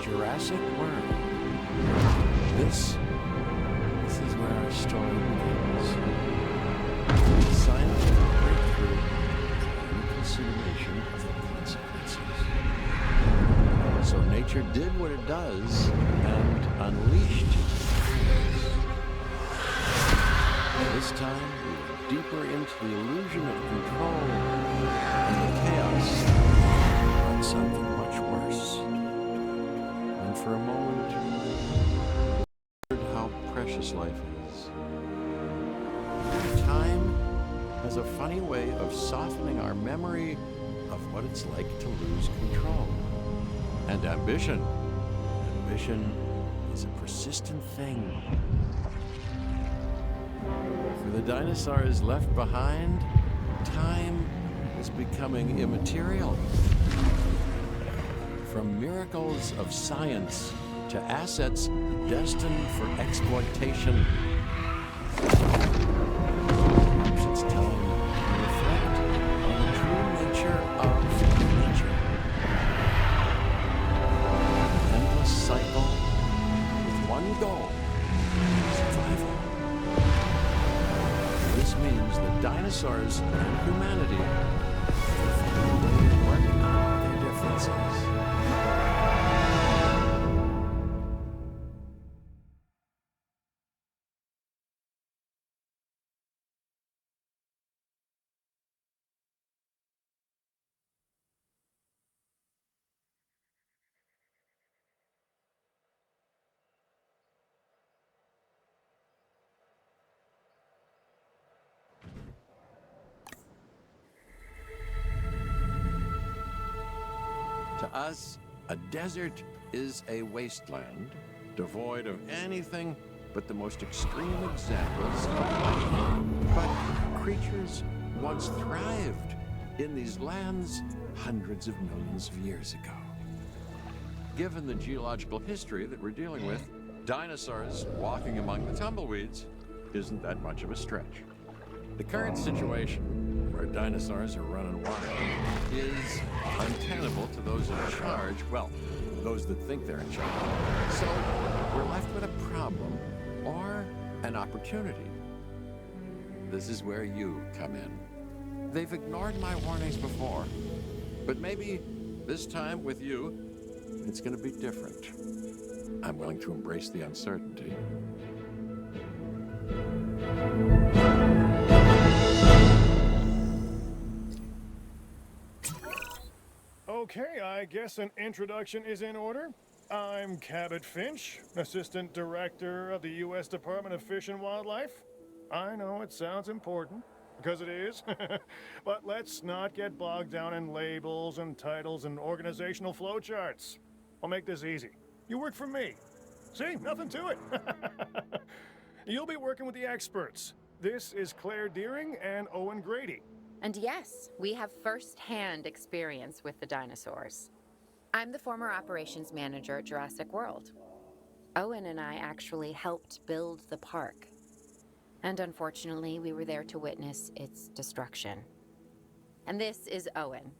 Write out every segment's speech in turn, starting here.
Jurassic World. This is where our story begins. A scientific breakthrough and consideration of the consequences. So nature did what it does and unleashed its powers. This time, we were deeper into the illusion of control and the chaos brought something much worse. For a moment, how precious life is. Time has a funny way of softening our memory of what it's like to lose control. And ambition is a persistent thing. For the dinosaurs left behind, time is becoming immaterial. From miracles of science to assets destined for exploitation. Perhaps it's time to reflect on the true nature of nature. An endless cycle with one goal: survival. This means that dinosaurs and humanity will find a way to work out their differences. To us, a desert is a wasteland, devoid of anything but the most extreme examples of life. But creatures once thrived in these lands hundreds of millions of years ago. Given the geological history that we're dealing with, dinosaurs walking among the tumbleweeds isn't that much of a stretch. The current situation, where dinosaurs are running wild, is untenable to those in charge, well, those that think they're in charge. So we're left with a problem or an opportunity. This is where you come in. They've ignored my warnings before, but maybe this time with you, it's going to be different. I'm willing to embrace the uncertainty. Okay, I guess an introduction is in order. I'm Cabot Finch, Assistant Director of the U.S. Department of Fish and Wildlife. I know it sounds important, because it is, but let's not get bogged down in labels and titles and organizational flowcharts. I'll make this easy. You work for me. See, nothing to it. You'll be working with the experts. This is Claire Deering and Owen Grady. And yes, we have first-hand experience with the dinosaurs. I'm the former operations manager at Jurassic World. Owen and I actually helped build the park. And unfortunately, we were there to witness its destruction. And this is Owen.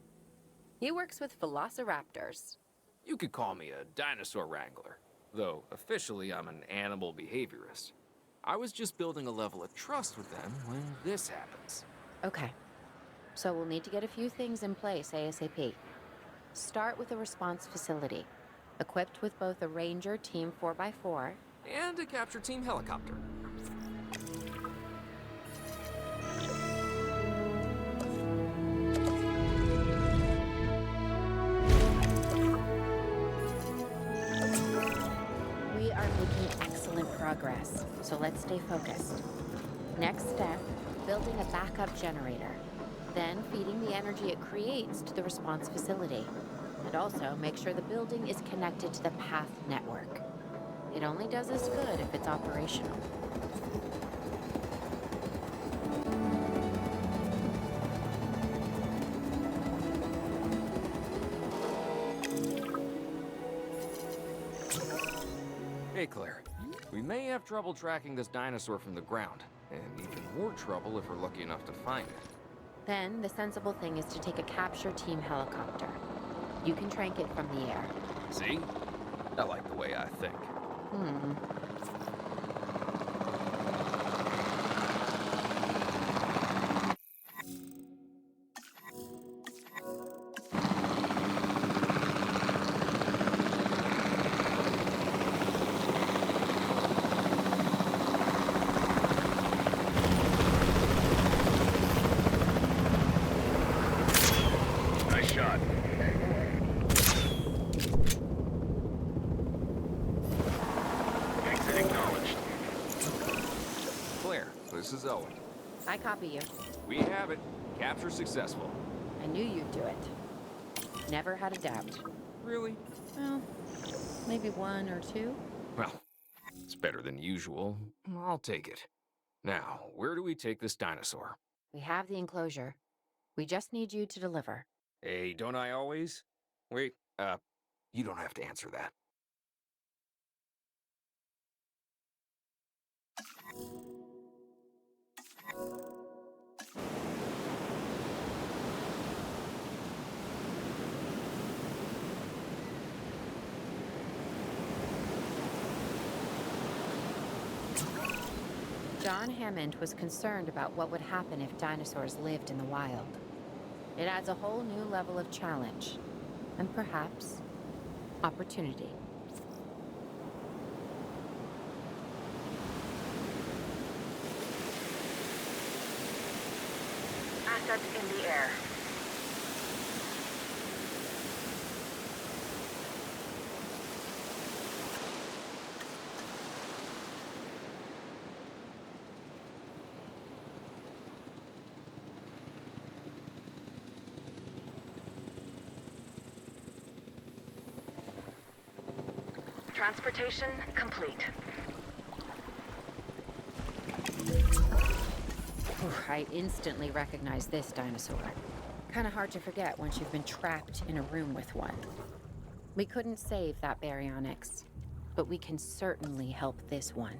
He works with velociraptors. You could call me a dinosaur wrangler. though officially I'm an animal behaviorist. I was just building a level of trust with them when this happens. Okay, so we'll need to get a few things in place ASAP. Start with a response facility, equipped with both a Ranger Team 4x4 And a capture team helicopter. We are making excellent progress, so let's stay focused. Next step, building a backup generator. Then feeding the energy it creates to the response facility. And also make sure the building is connected to the path network. It only does us good if it's operational. Hey, Claire. We may have trouble tracking this dinosaur from the ground, and even more trouble if we're lucky enough to find it. Then the sensible thing is to take a capture team helicopter. You can trank it from the air. See? I like the way I think. Nice shot. Exit acknowledged. Claire, this is Owen. I copy you. We have it. Capture successful. I knew you'd do it. Never had a doubt. Really? Well, maybe one or two. Well, it's better than usual. I'll take it. Now, where do we take this dinosaur? We have the enclosure. We just need you to deliver. Hey, don't I always? Wait, you don't have to answer that. John Hammond was concerned about what would happen if dinosaurs lived in the wild. It adds a whole new level of challenge, and perhaps opportunity. Assets in the air. Transportation complete. I instantly recognized this dinosaur. Kinda hard to forget once you've been trapped in a room with one. We couldn't save that baryonyx, but we can certainly help this one.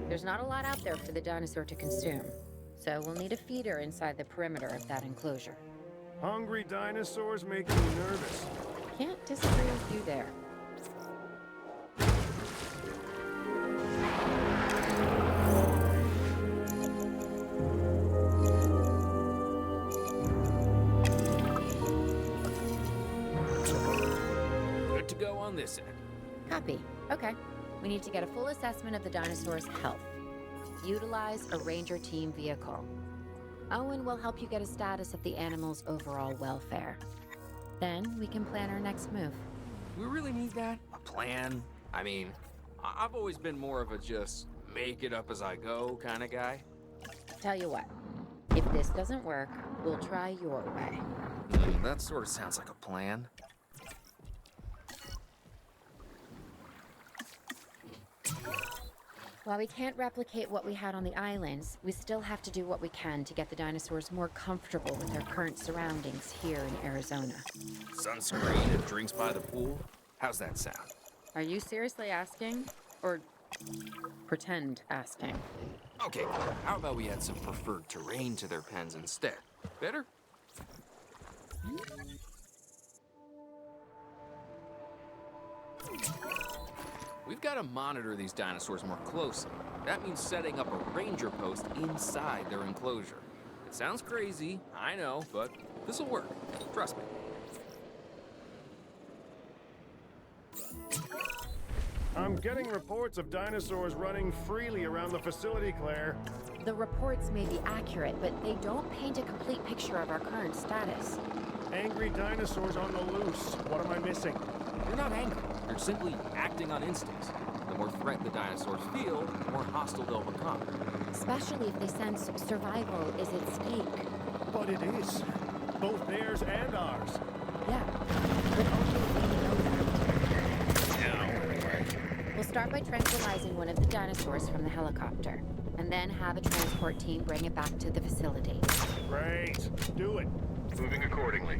There's not a lot out there for the dinosaur to consume, so we'll need a feeder inside the perimeter of that enclosure. Hungry dinosaurs make me nervous. Can't disagree with you there. Good to go on this end. Copy. Okay. We need to get a full assessment of the dinosaur's health. Utilize a Ranger Team vehicle. Owen will help you get a status of the animal's overall welfare. Then we can plan our next move. We really need that? A plan? I mean, I've always been more of a just make it up as I go kind of guy. Tell you what, if this doesn't work, we'll try your way. That sort of sounds like a plan. While we can't replicate what we had on the islands, we still have to do what we can to get the dinosaurs more comfortable with their current surroundings here in Arizona. Sunscreen and drinks by the pool? How's that sound? Are you seriously asking? Or pretend asking? Okay, how about we add some preferred terrain to their pens instead? Better? We've got to monitor these dinosaurs more closely. That means setting up a ranger post inside their enclosure. It sounds crazy, I know, but this'll work. Trust me. I'm getting reports of dinosaurs running freely around the facility, Claire. The reports may be accurate, but they don't paint a complete picture of our current status. Angry dinosaurs on the loose. What am I missing? They're not angry. They're simply acting on instincts. The more threat the dinosaurs feel, the more hostile they'll become. Especially if they sense survival is at stake. But it is. Both theirs and ours. Yeah, but only if we know that. We'll start by tranquilizing one of the dinosaurs from the helicopter, and then have a transport team bring it back to the facility. Great. Do it. Moving accordingly.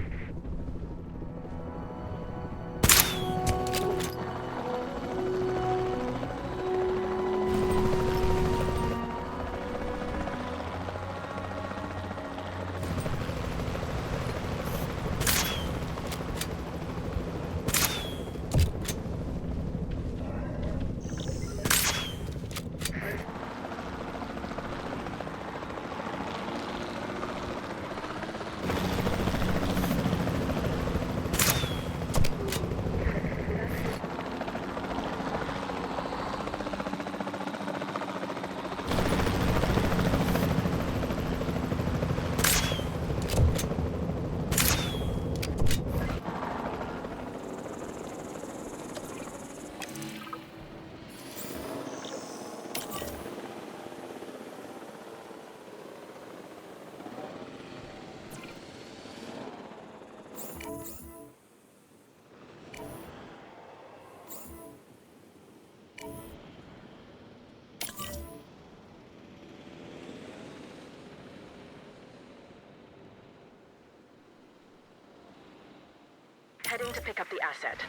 Heading to pick up the asset.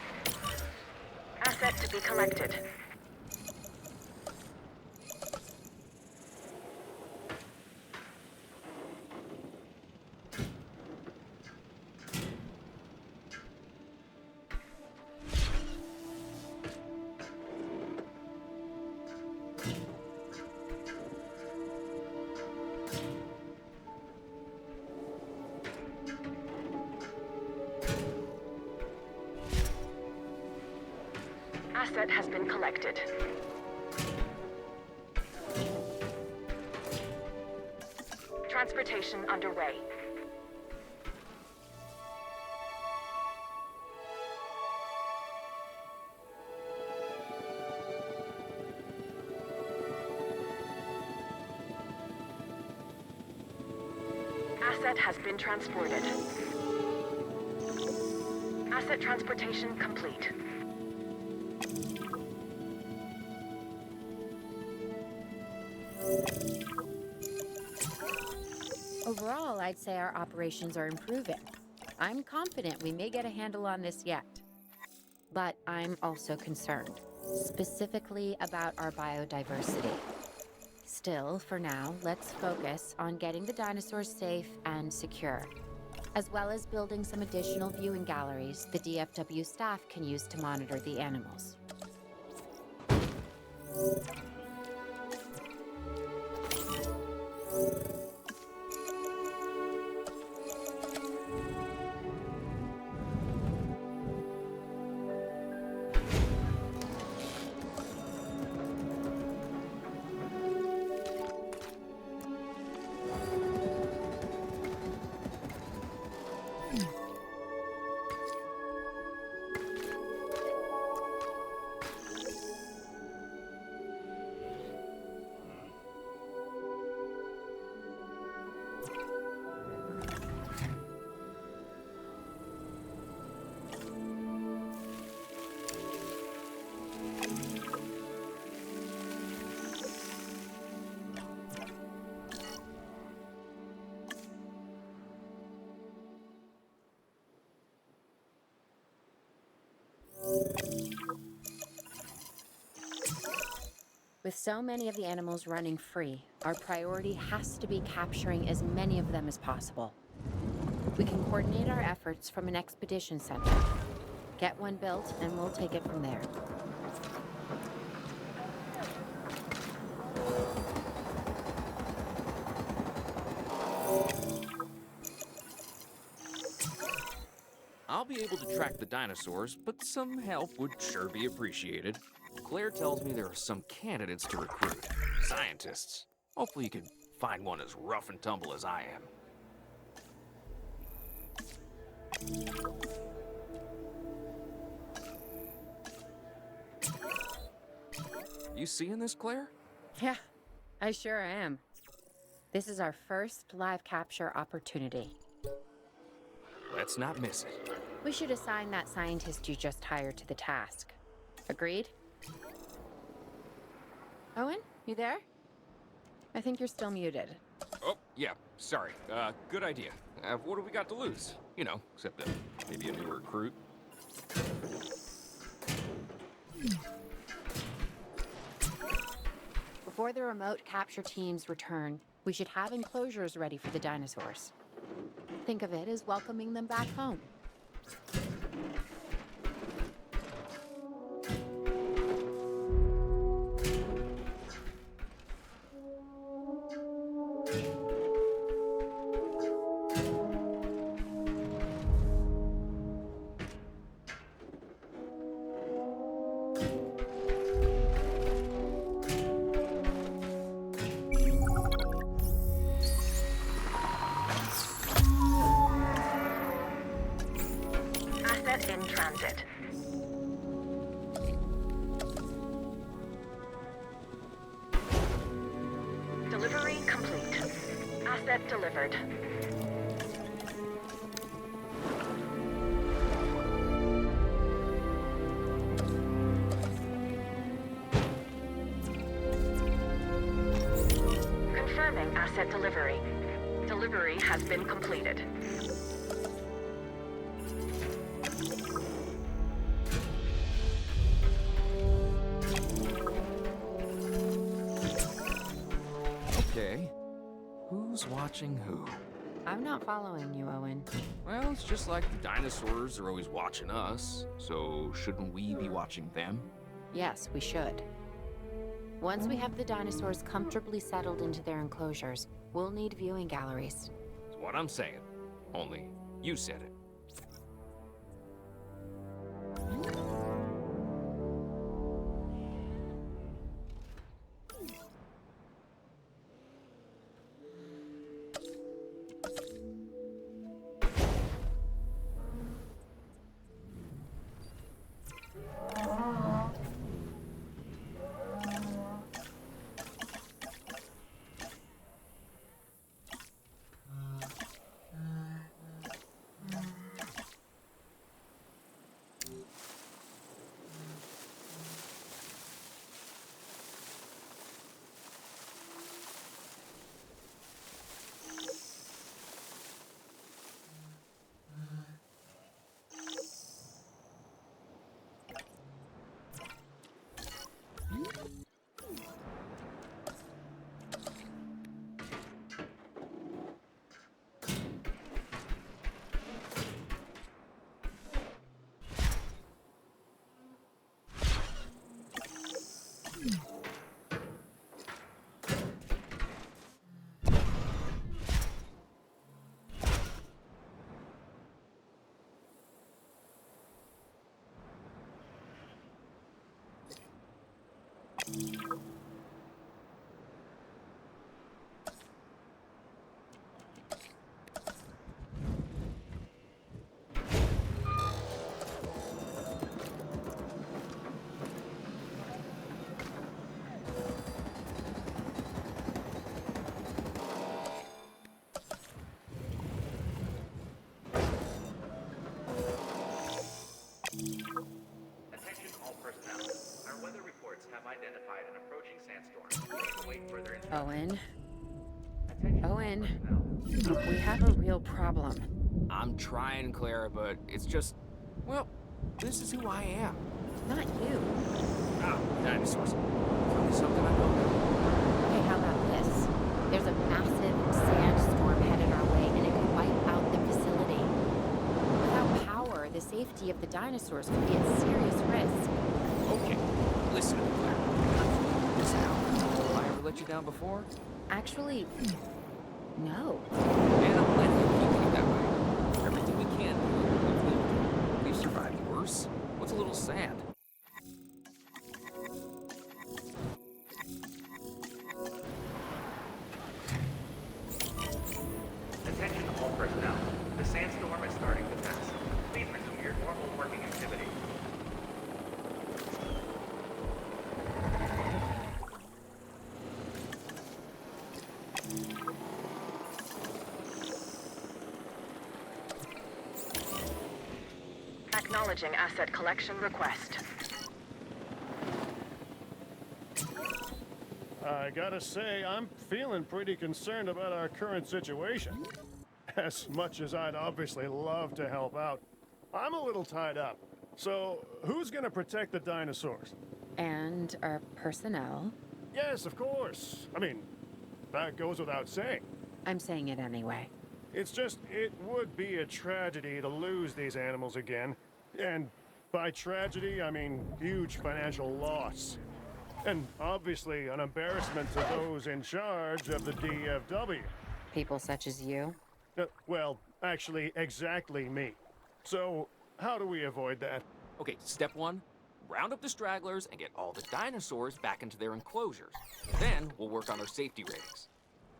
Asset to be collected. Asset has been collected. Transportation underway. Asset has been transported. Asset transportation complete. Overall, I'd say our operations are improving. I'm confident we may get a handle on this yet. But I'm also concerned, specifically about our biodiversity. Still, for now, let's focus on getting the dinosaurs safe and secure, as well as building some additional viewing galleries the DFW staff can use to monitor the animals. With so many of the animals running free, our priority has to be capturing as many of them as possible. We can coordinate our efforts from an expedition center. Get one built, and we'll take it from there. I'll be able to track the dinosaurs, but some help would sure be appreciated. Claire tells me there are some candidates to recruit. Scientists. Hopefully you can find one as rough and tumble as I am. You seeing this, Claire? Yeah, I sure am. This is our first live capture opportunity. Let's not miss it. We should assign that scientist you just hired to the task. Agreed? Owen, you there? I think you're still muted. Oh, yeah, sorry. Good idea. What do we got to lose? You know, except maybe a new recruit. Before the remote capture teams return, we should have enclosures ready for the dinosaurs. Think of it as welcoming them back home. Asset in transit. Delivery complete. Asset delivered. Confirming asset delivery. Delivery has been completed. Okay. Who's watching who? I'm not following you, Owen. Well, it's just like the dinosaurs are always watching us, so shouldn't we be watching them? Yes, we should. Once we have the dinosaurs comfortably settled into their enclosures, we'll need viewing galleries. That's what I'm saying. Only you said it. Attention all personnel. Our weather reports have identified an approaching sandstorm. Please await further instructions. Owen, Owen, we have a real problem. I'm trying, Clara, but it's just, well, this is who I am. Not you. Ah, dinosaurs. From something I don't know. Okay, how about this? There's a massive sandstorm headed our way, and it could wipe out the facility. Without power, the safety of the dinosaurs could be at serious risk. Okay, listen to me, Claire. I'm figuring this out. Have I ever let you down before? Actually, no. And I'm letting you keep it that way. Everything we can do, we've lived through. We've survived worse. What's a little sand? Attention all personnel. The sandstorm is starting to pass. Please resume your normal working activity. Acknowledging asset collection request. I gotta say, I'm feeling pretty concerned about our current situation. As much as I'd obviously love to help out, I'm a little tied up. So, who's gonna protect the dinosaurs? And our personnel. Yes, of course. I mean, that goes without saying. I'm saying it anyway. It's just, it would be a tragedy to lose these animals again. And by tragedy, I mean huge financial loss. And obviously an embarrassment to those in charge of the DFW. People such as you. Well, actually, exactly me. So, how do we avoid that? Okay, step one, round up the stragglers and get all the dinosaurs back into their enclosures. Then we'll work on their safety ratings.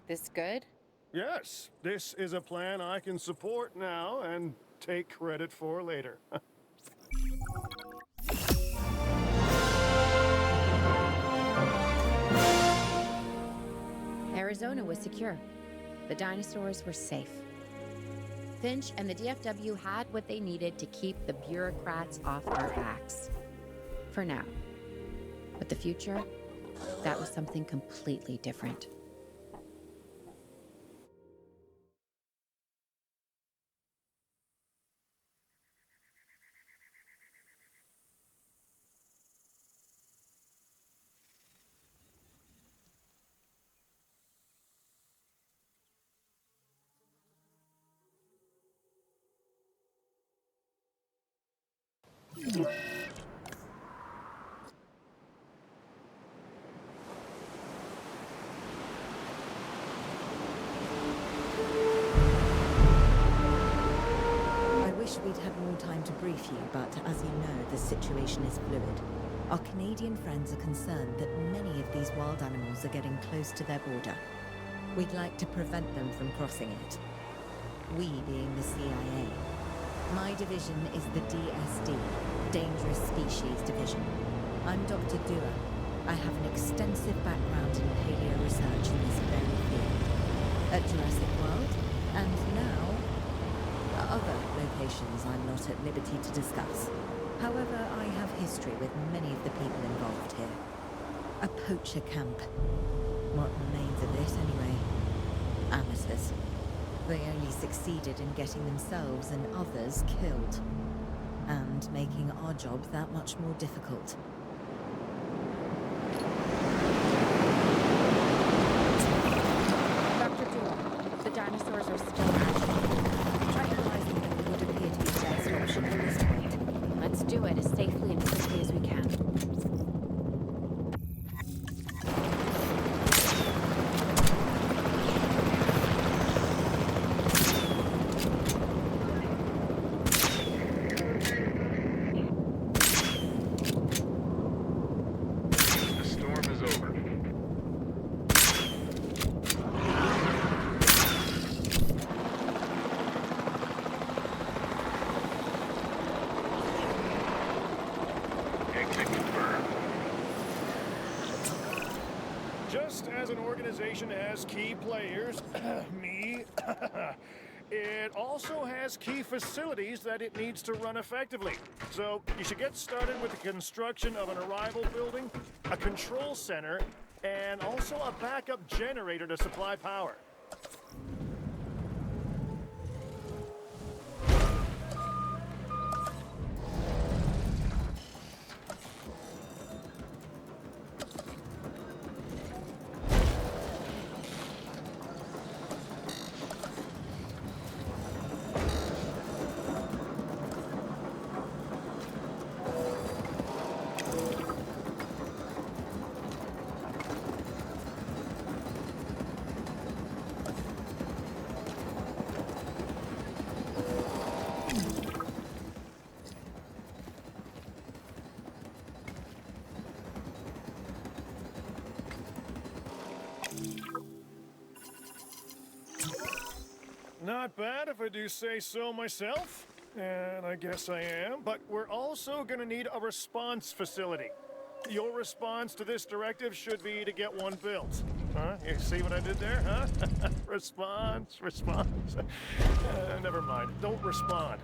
This good? Yes, this is a plan I can support now and take credit for later. Arizona was secure. The dinosaurs were safe. Finch and the DFW had what they needed to keep the bureaucrats off our backs. For now. But the future, that was something completely different. I wish we'd had more time to brief you, but as you know, the situation is fluid. Our Canadian friends are concerned that many of these wild animals are getting close to their border. We'd like to prevent them from crossing it. We being the CIA. My division is the DSD, Dangerous Species Division. I'm Dr. Dua. I have an extensive background in paleo research in this very field. At Jurassic World, and now other locations I'm not at liberty to discuss. However, I have history with many of the people involved here. A poacher camp. What remains of it, anyway? Amateurs. They only succeeded in getting themselves and others killed. And making our job that much more difficult. Dr. Dua, the dinosaurs are still active. Tranquilizing them would appear to be the best option at this point. Let's do it as safely and quickly as we can. The storm is over. Exit confirmed. Just as an organization has key players, me, it also has key facilities that it needs to run effectively. So you should get started with the construction of an arrival building, a control center, and also a backup generator to supply power. not bad if I do say so myself. And I guess I am. But we're also gonna need a response facility. Your response to this directive should be to get one built. Huh? You see what I did there, huh? Response. Never mind. Don't respond.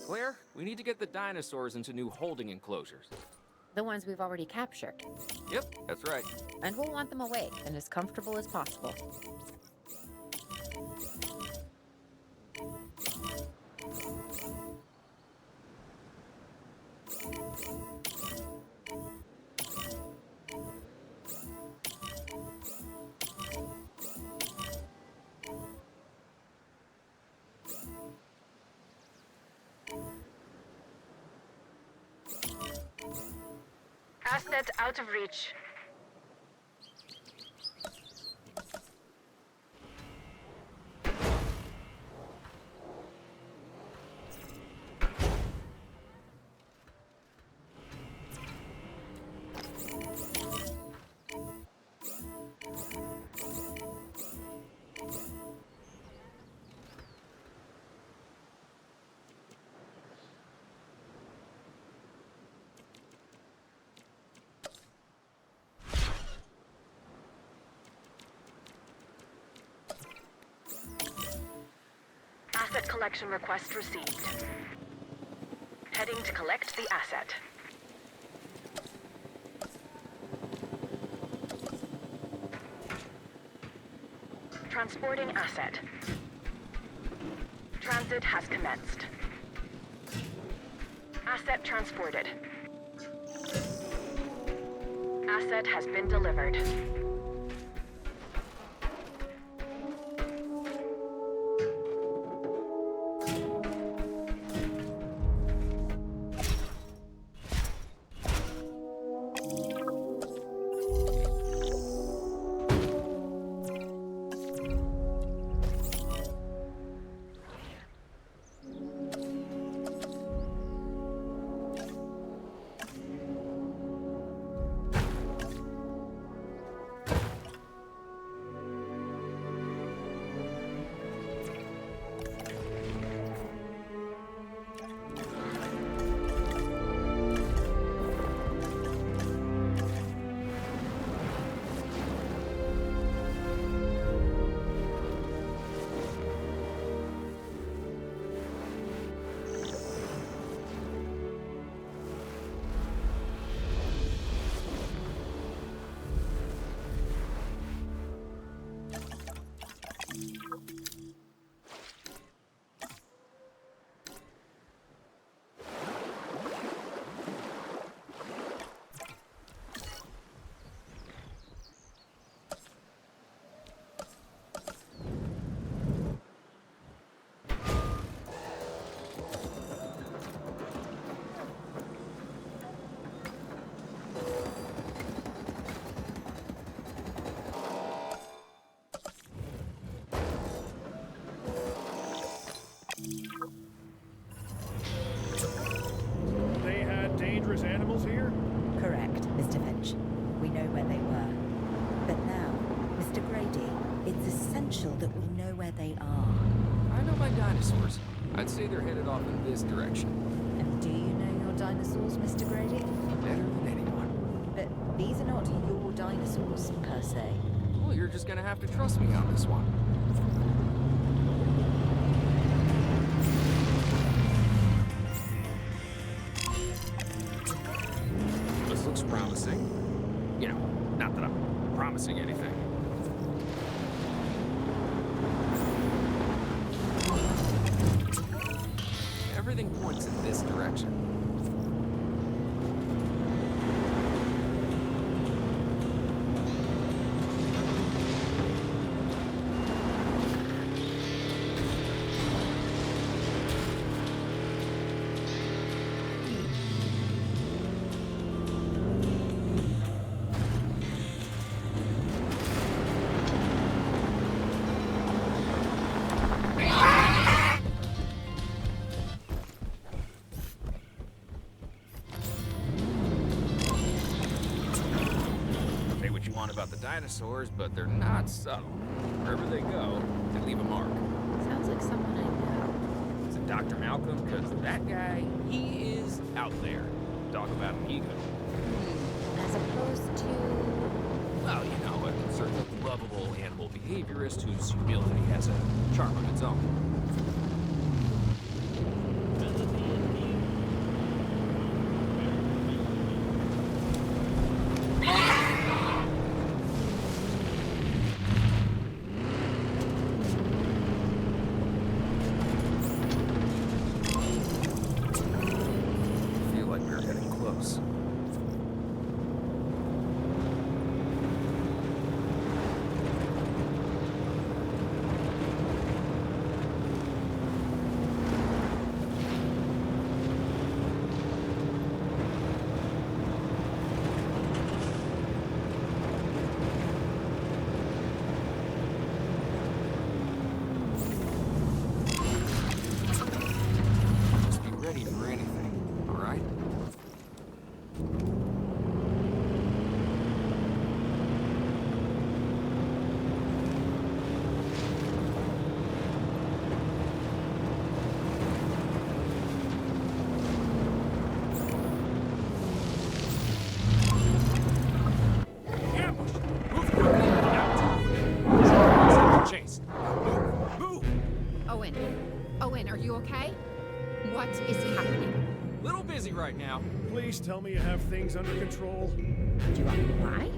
Claire, we need to get the dinosaurs into new holding enclosures. The ones we've already captured. Yep, that's right. And we'll want them awake and as comfortable as possible. Asset out of reach. Asset collection request received. Heading to collect the asset. Transporting asset. Transit has commenced. Asset transported. Asset has been delivered. They had dangerous animals here? Correct, Mr. Finch. We know where they were. But now, Mr. Grady, it's essential that we know where they are. I know my dinosaurs. I'd say they're headed off in this direction. And do you know your dinosaurs, Mr. Grady? Better than anyone. But these are not your dinosaurs, per se. Well, you're just gonna have to trust me on this one. This looks promising. You know, not that I'm promising anything. Everything points in this direction. about the dinosaurs, but they're not subtle. Wherever they go, they leave a mark. Sounds like someone I know. Is it Dr. Malcolm? Because that guy, he is out there. Talk about an ego. As opposed to... Well, you know, a sort of lovable animal behaviorist whose humility has a charm of its own. I feel like we're getting close. Just be ready for anything, all right? Ambush! Move quickly out! Chase! Move! Move! Owen, are you okay? What is happening? Little busy right now. Please tell me you have things under control. Do you want me why?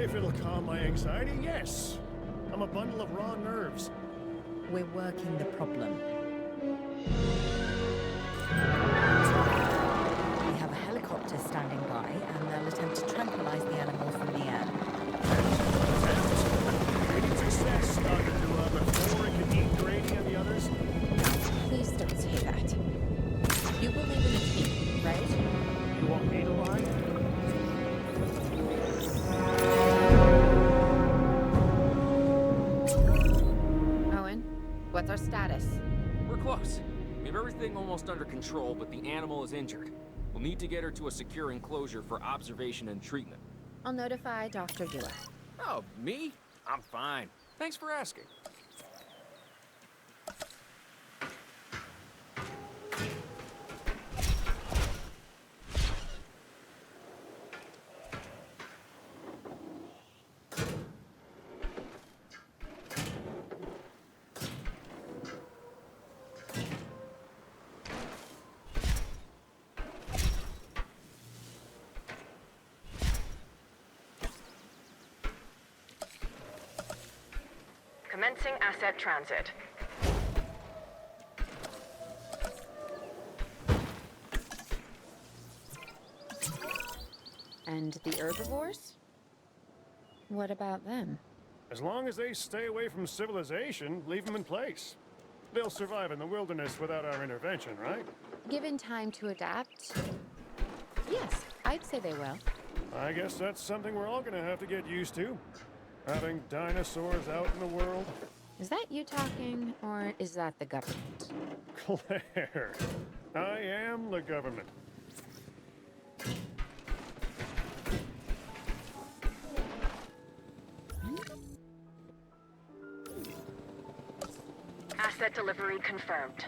If it'll calm my anxiety, yes. I'm a bundle of raw nerves. We're working the problem. We have a helicopter standing by, and they'll attempt to tranquilize the animal from the air. Great success, Dr. Dua, before it can eat Grady and the others. Guys, please don't say that. You believe in the team, right? You want me to lie? Owen, what's our status? We're close. We have everything almost under control, but the animal is injured. We'll need to get her to a secure enclosure for observation and treatment. I'll notify Dr. Dua. Oh, me? I'm fine. Thanks for asking. Commencing asset transit. And the herbivores? What about them? As long as they stay away from civilization, leave them in place. They'll survive in the wilderness without our intervention, right? Given time to adapt? Yes, I'd say they will. I guess that's something we're all gonna have to get used to. Having dinosaurs out in the world. Is that you talking, or is that the government? Claire, I am the government. Asset delivery confirmed.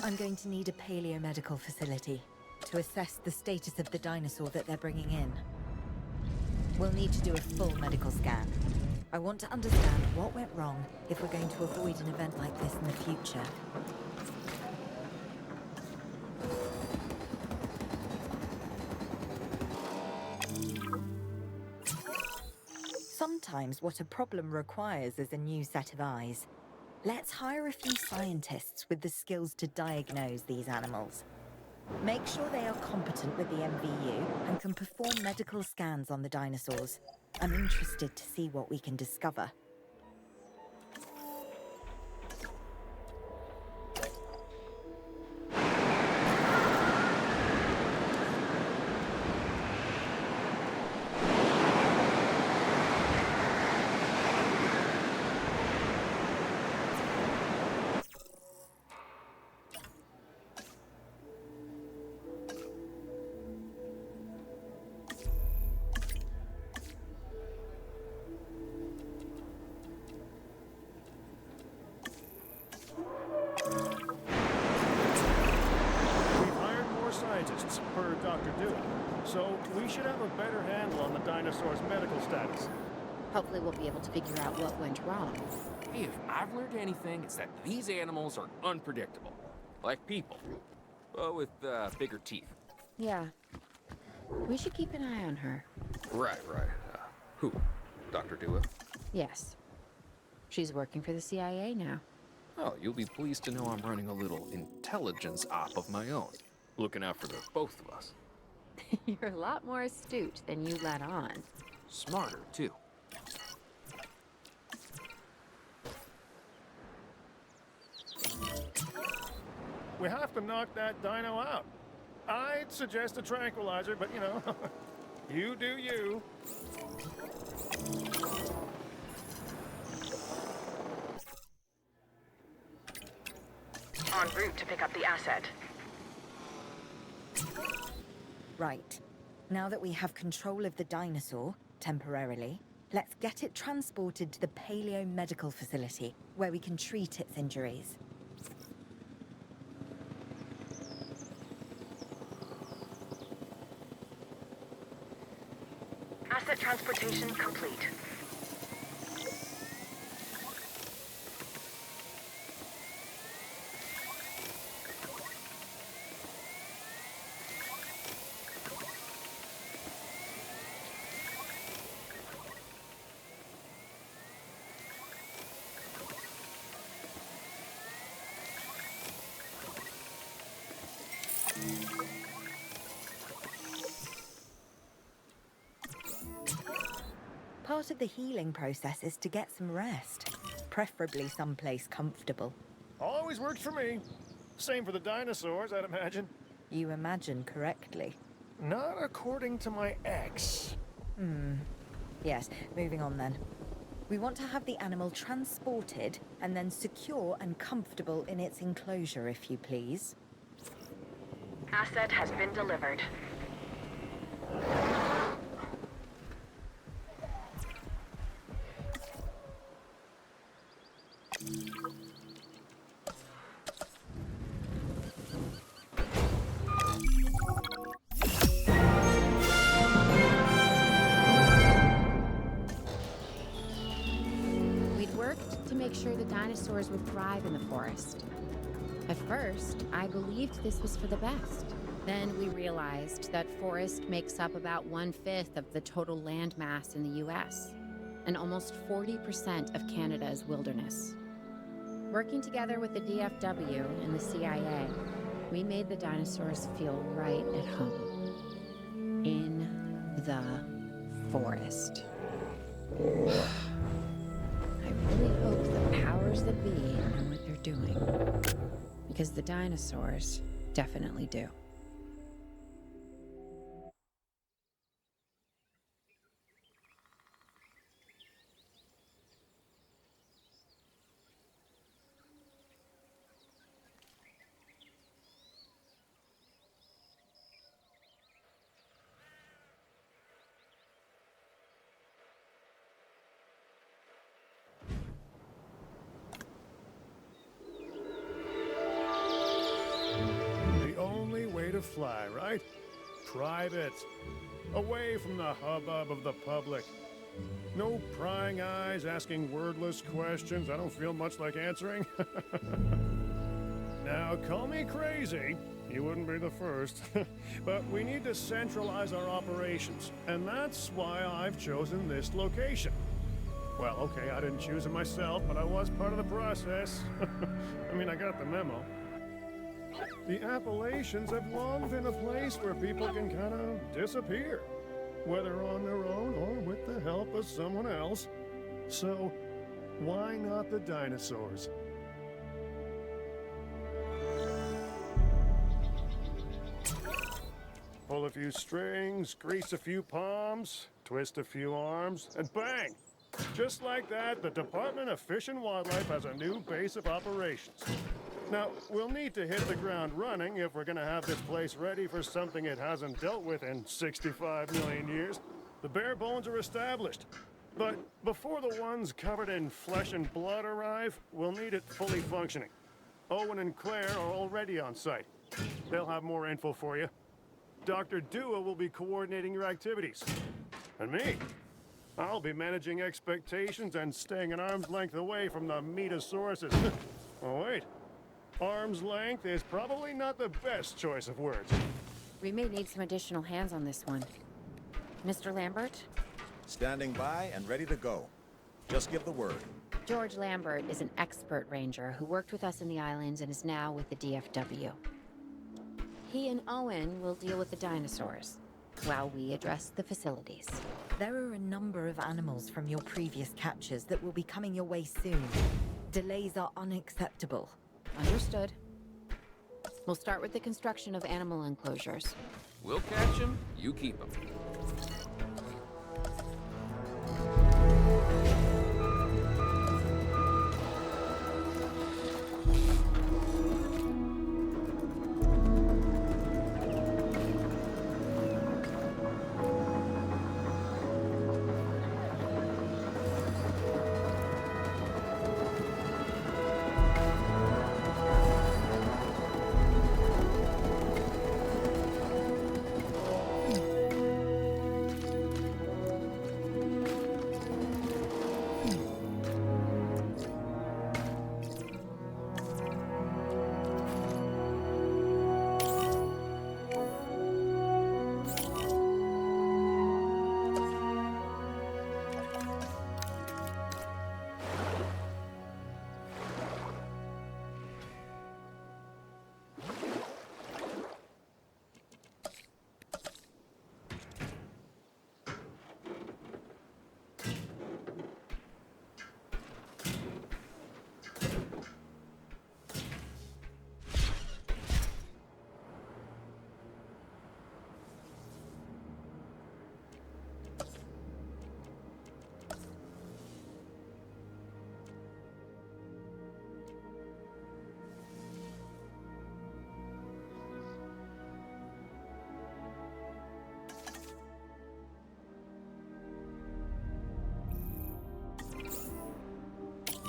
I'm going to need a paleomedical facility to assess the status of the dinosaur that they're bringing in. We'll need to do a full medical scan. I want to understand what went wrong if we're going to avoid an event like this in the future. Sometimes what a problem requires is a new set of eyes. Let's hire a few scientists with the skills to diagnose these animals. Make sure they are competent with the MVU and can perform medical scans on the dinosaurs. I'm interested to see what we can discover. So we should have a better handle on the dinosaur's medical status. Hopefully we'll be able to figure out what went wrong. Hey, if I've learned anything, it's that these animals are unpredictable. Like people. But with bigger teeth. Yeah. We should keep an eye on her. Right. Who? Dr. Dua? Yes. She's working for the CIA now. Oh, you'll be pleased to know I'm running a little intelligence op of my own. Looking out for the both of us. You're a lot more astute than you let on. Smarter, too. We have to knock that dino out. I'd suggest a tranquilizer, but you know, you do you. En route to pick up the asset. Right. Now that we have control of the dinosaur, temporarily, let's get it transported to the Paleo Medical Facility, where we can treat its injuries. Asset transportation complete. Part of the healing process is to get some rest, preferably someplace comfortable. Always works for me. Same for the dinosaurs, I'd imagine. You imagine correctly. Not according to my ex. Yes, moving on then. We want to have the animal transported and then secure and comfortable in its enclosure, if you please. Asset has been delivered. We'd worked to make sure the dinosaurs would thrive in the forest. At first, I believed this was for the best. Then we realized that forest makes up about 1/5 of the total land mass in the US, and almost 40% of Canada's wilderness. Working together with the DFW and the CIA, we made the dinosaurs feel right at home. In the forest. I really hope the powers that be know what they're doing. Because the dinosaurs definitely do. To fly, right? Private. Away from the hubbub of the public. No prying eyes asking wordless questions I don't feel much like answering. Now, call me crazy. You wouldn't be the first. But we need to centralize our operations, and that's why I've chosen this location. Well, okay, I didn't choose it myself, but I was part of the process. I mean, I got the memo. The Appalachians have long been a place where people can kind of disappear, whether on their own or with the help of someone else. So, why not the dinosaurs? Pull a few strings, grease a few palms, twist a few arms, and bang! Just like that, the Department of Fish and Wildlife has a new base of operations. Now, we'll need to hit the ground running if we're gonna have this place ready for something it hasn't dealt with in 65 million years. The bare bones are established. But before the ones covered in flesh and blood arrive, we'll need it fully functioning. Owen and Claire are already on site. They'll have more info for you. Dr. Dua will be coordinating your activities. And me, I'll be managing expectations and staying an arm's length away from the Metosauruses. Oh, wait. Arm's length is probably not the best choice of words. We may need some additional hands on this one. Mr. Lambert? Standing by and ready to go. Just give the word. George Lambert is an expert ranger who worked with us in the islands and is now with the DFW. He and Owen will deal with the dinosaurs, while we address the facilities. There are a number of animals from your previous captures that will be coming your way soon. Delays are unacceptable. Understood. We'll start with the construction of animal enclosures. We'll catch him, you keep him.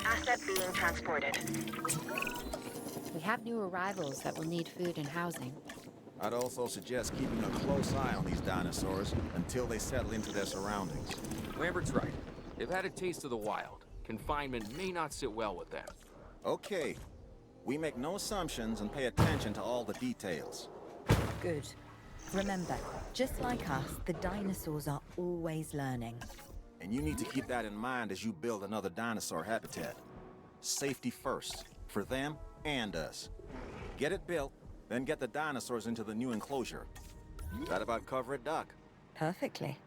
Asset being transported. We have new arrivals that will need food and housing. I'd also suggest keeping a close eye on these dinosaurs until they settle into their surroundings. Lambert's right. They've had a taste of the wild. Confinement may not sit well with them. Okay. We make no assumptions and pay attention to all the details. Good. Remember, just like us, the dinosaurs are always learning. And you need to keep that in mind as you build another dinosaur habitat. Safety first, for them and us. Get it built, then get the dinosaurs into the new enclosure. That about cover it, Doc? Perfectly.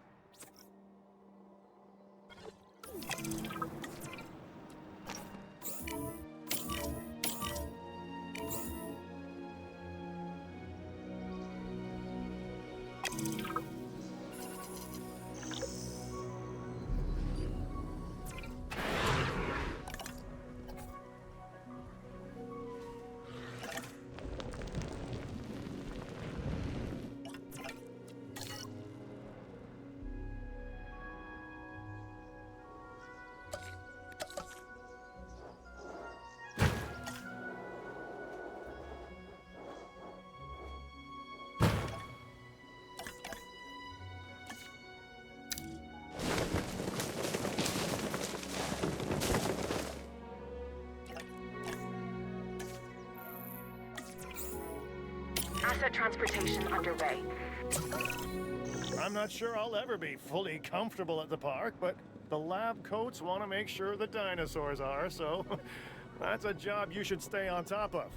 Asset transportation underway. I'm not sure I'll ever be fully comfortable at the park, but the lab coats want to make sure the dinosaurs are, so that's a job you should stay on top of.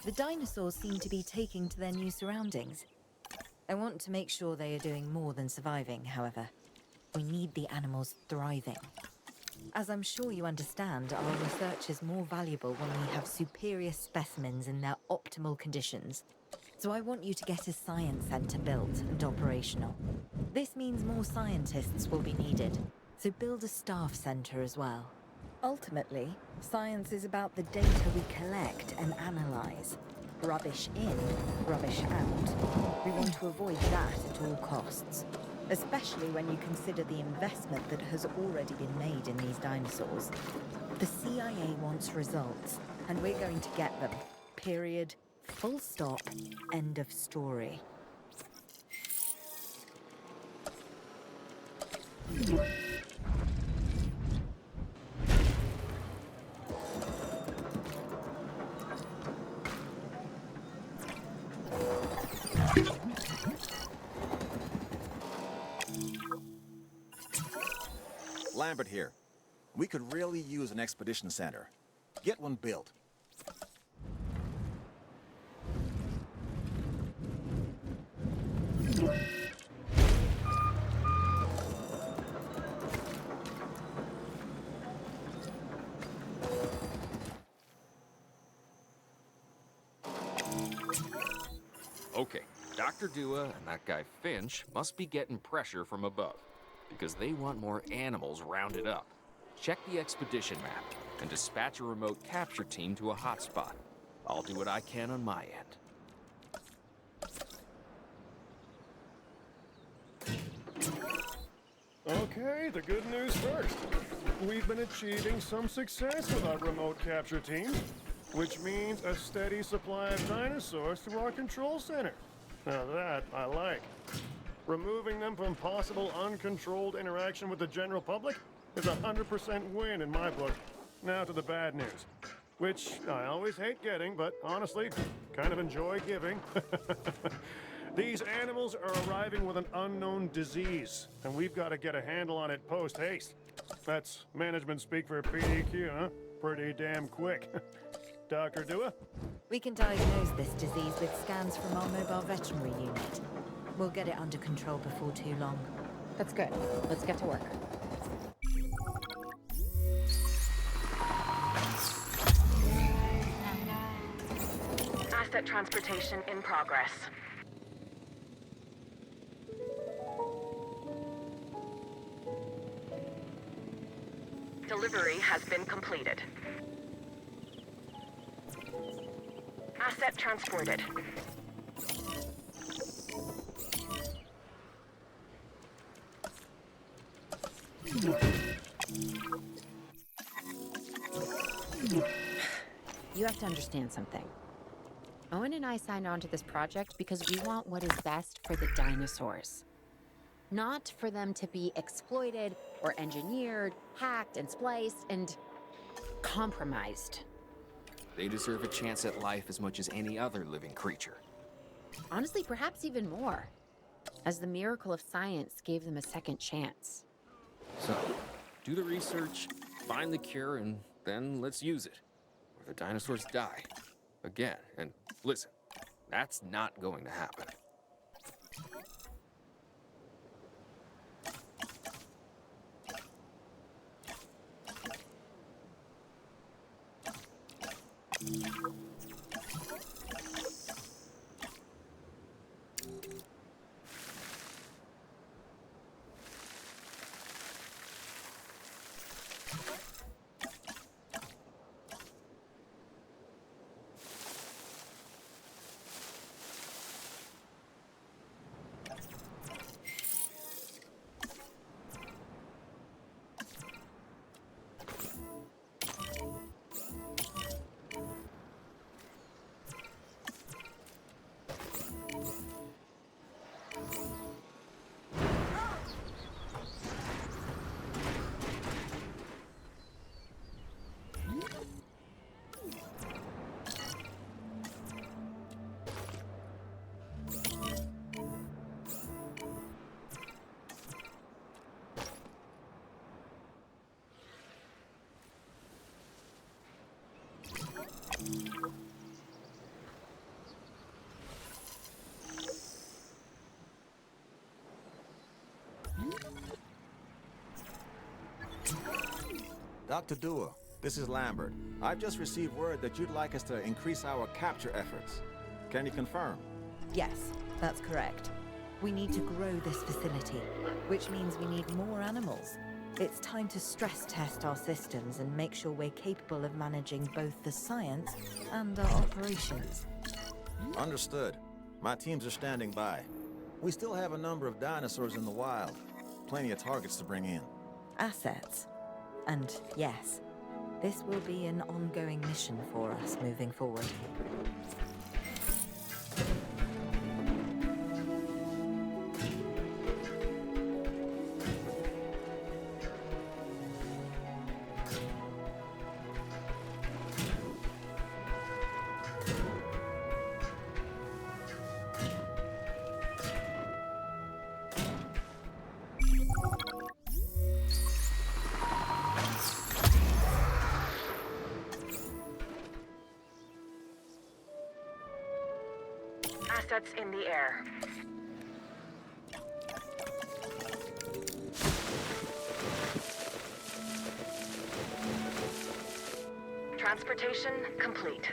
The dinosaurs seem to be taking to their new surroundings. I want to make sure they are doing more than surviving, however. We need the animals thriving. As I'm sure you understand, our research is more valuable when we have superior specimens in their optimal conditions. So I want you to get a science center built and operational. This means more scientists will be needed, so build a staff center as well. Ultimately, science is about the data we collect and analyze. Rubbish in, rubbish out. We want to avoid that at all costs, especially when you consider the investment that has already been made in these dinosaurs. The CIA wants results, and we're going to get them. Period. Full stop. End of story. Lambert here. We could really use an expedition center. Get one built. Okay, Dr. Dua and that guy Finch must be getting pressure from above, because they want more animals rounded up. Check the expedition map and dispatch a remote capture team to a hotspot. I'll do what I can on my end. Okay, the good news first. We've been achieving some success with our remote capture team, which means a steady supply of dinosaurs through our control center. Now that I like. Removing them from possible uncontrolled interaction with the general public is 100% win in my book. Now to the bad news, which I always hate getting, but honestly, kind of enjoy giving. These animals are arriving with an unknown disease, and we've got to get a handle on it post-haste. That's management speak for PDQ, huh? Pretty damn quick. Dr. Dua? We can diagnose this disease with scans from our mobile veterinary unit. We'll get it under control before too long. That's good. Let's get to work. Asset transportation in progress. Delivery has been completed. Asset transported. You have to understand something. Owen and I signed on to this project because we want what is best for the dinosaurs. Not for them to be exploited or engineered, hacked and spliced and compromised. They deserve a chance at life as much as any other living creature. Honestly, perhaps even more, as the miracle of science gave them a second chance. So, do the research, find the cure, and then let's use it. Or the dinosaurs die. Again. And listen, that's not going to happen. Dr. Dua, this is Lambert. I've just received word that you'd like us to increase our capture efforts. Can you confirm? Yes, that's correct. We need to grow this facility, which means we need more animals. It's time to stress test our systems and make sure we're capable of managing both the science and our operations. Understood. My teams are standing by. We still have a number of dinosaurs in the wild. Plenty of targets to bring in. Assets. And yes, this will be an ongoing mission for us moving forward. Assets in the air. Transportation complete.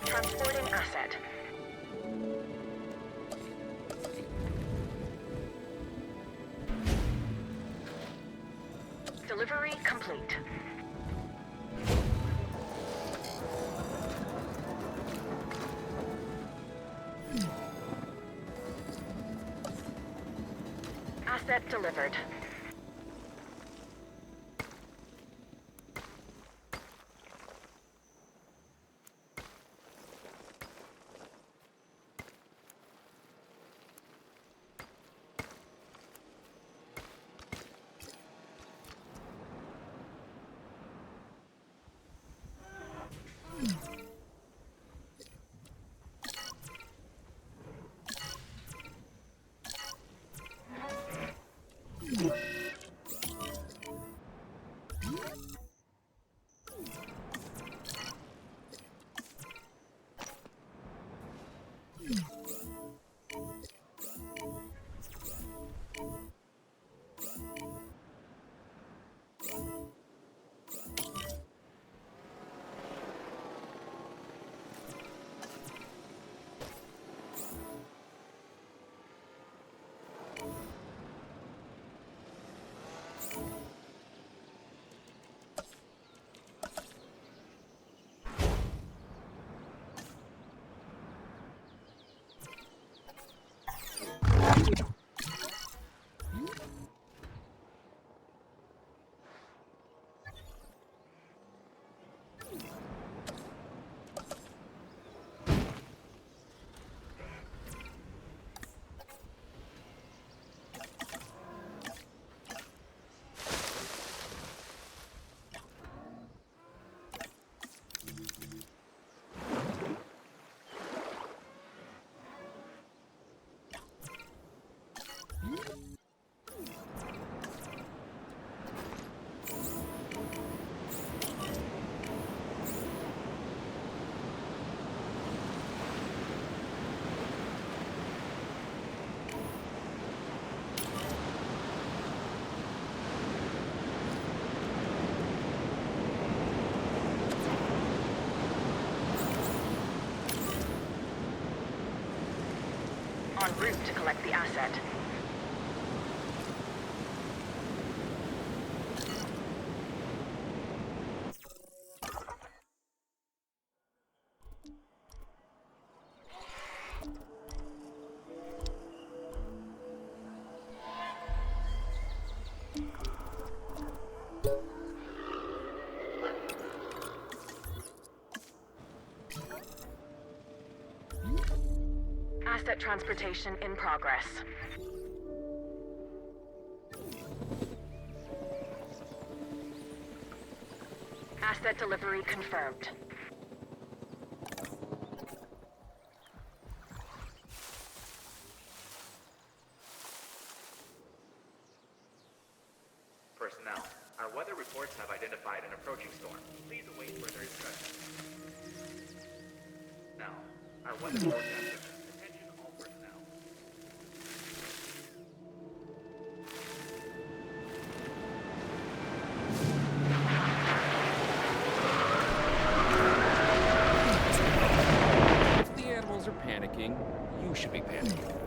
Transporting asset. Delivery complete. Asset delivered. En route to collect the asset. Asset transportation in progress. Asset delivery confirmed. Personnel, our weather reports have identified an approaching storm. Please await further instructions. Now, our weather forecast. Attention all personnel. If the animals are panicking, you should be panicking.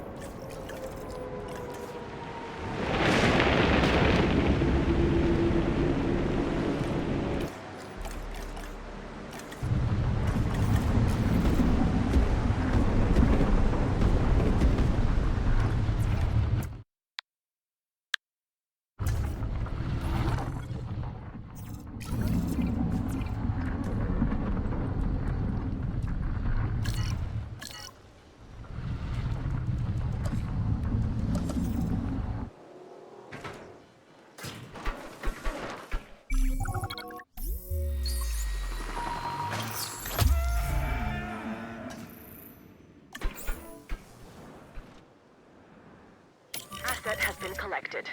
Asset has been collected.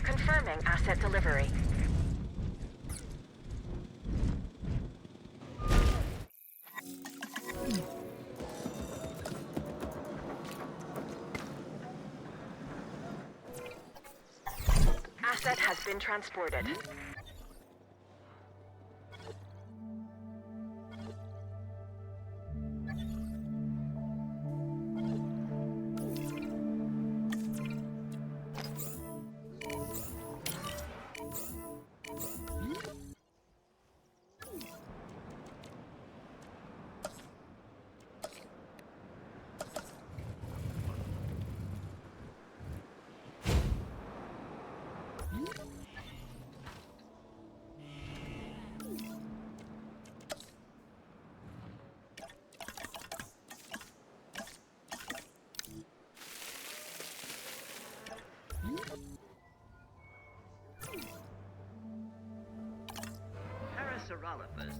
Confirming asset delivery. Asset has been transported. Parasaurolophus.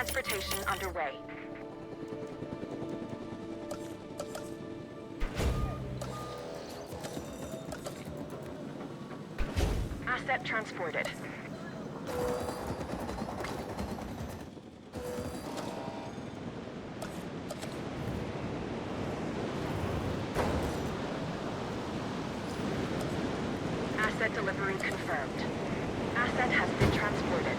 Transportation underway. Asset transported. Asset delivery confirmed. Asset has been transported.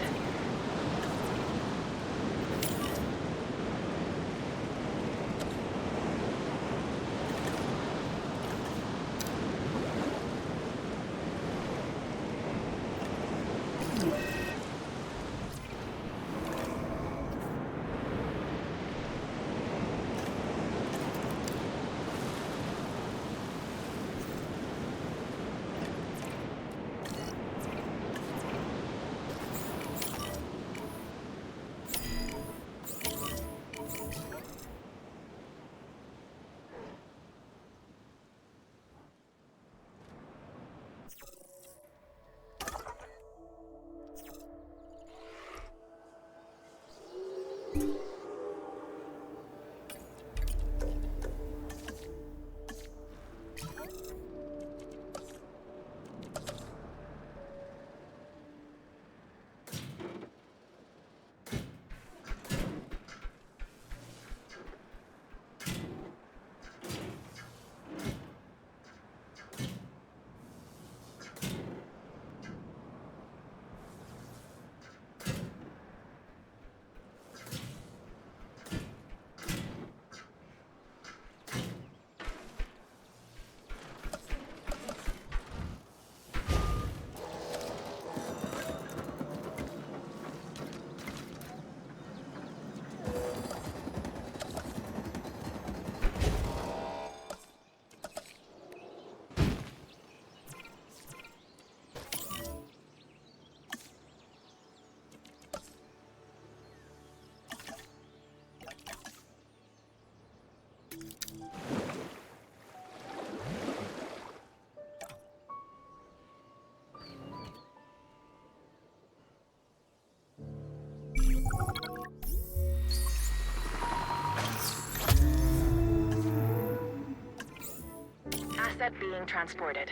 Asset being transported.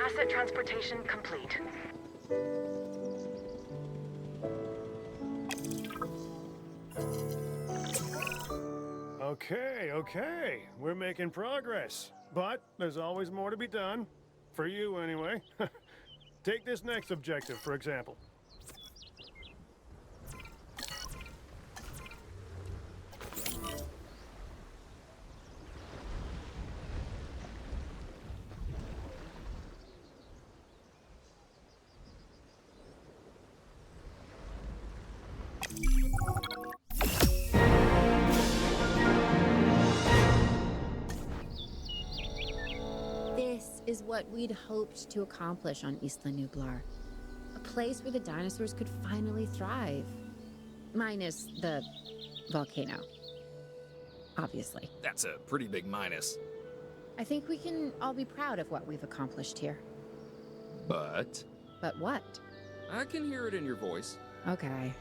Asset transportation complete. Okay. We're making progress. But there's always more to be done. For you, anyway. Take this next objective, for example. This is what we'd hoped to accomplish on Isla Nublar. A place where the dinosaurs could finally thrive. Minus the volcano. Obviously. That's a pretty big minus. I think we can all be proud of what we've accomplished here. But But what? I can hear it in your voice. Okay.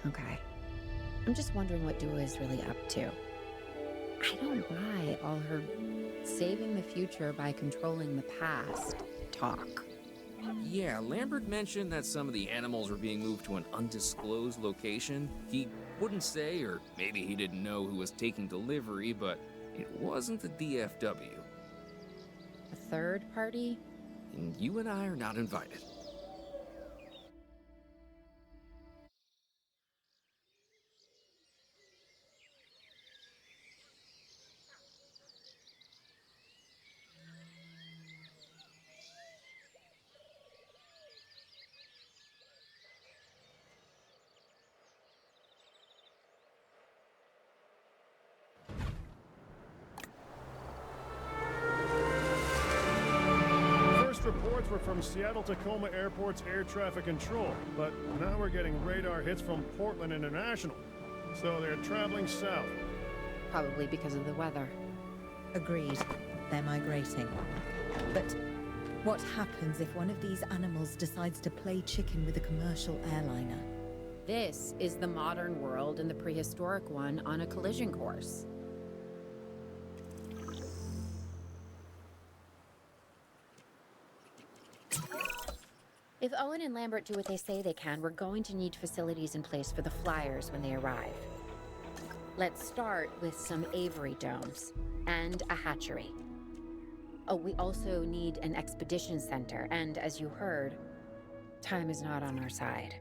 I'm just wondering what Dua is really up to. I don't buy all her saving the future by controlling the past talk. Yeah, Lambert mentioned that some of the animals were being moved to an undisclosed location. He wouldn't say, or maybe he didn't know who was taking delivery, but it wasn't the DFW. A third party? And you and I are not invited. Reports were from Seattle-Tacoma Airport's air traffic control, but now we're getting radar hits from Portland International. So they're traveling south. Probably because of the weather. Agreed. They're migrating. But What happens if one of these animals decides to play chicken with a commercial airliner? This is the modern world and the prehistoric one on a collision course. If Owen and Lambert do what they say they can, we're going to need facilities in place for the flyers when they arrive. Let's start with some aviary domes and a hatchery. Oh, we also need an expedition center, and as you heard, time is not on our side.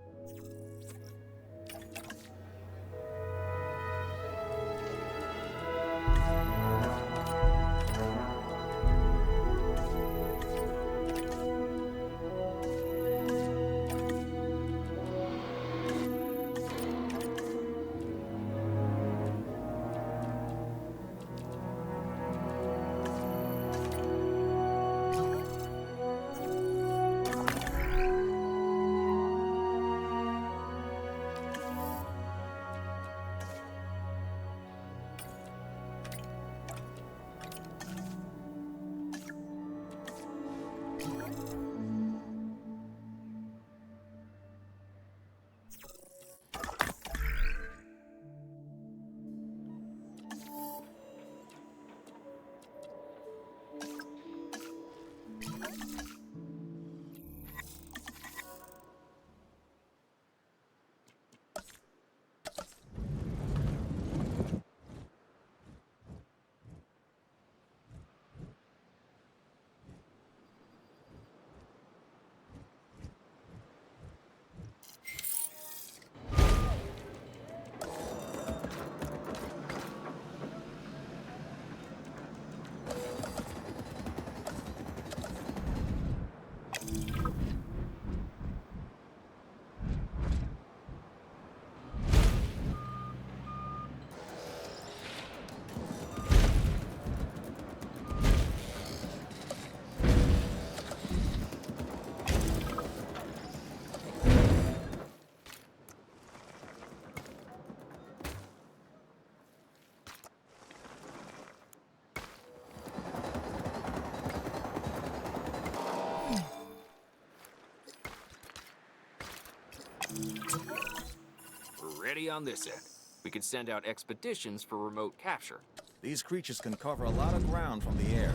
We're ready on this end. We can send out expeditions for remote capture. These creatures can cover a lot of ground from the air,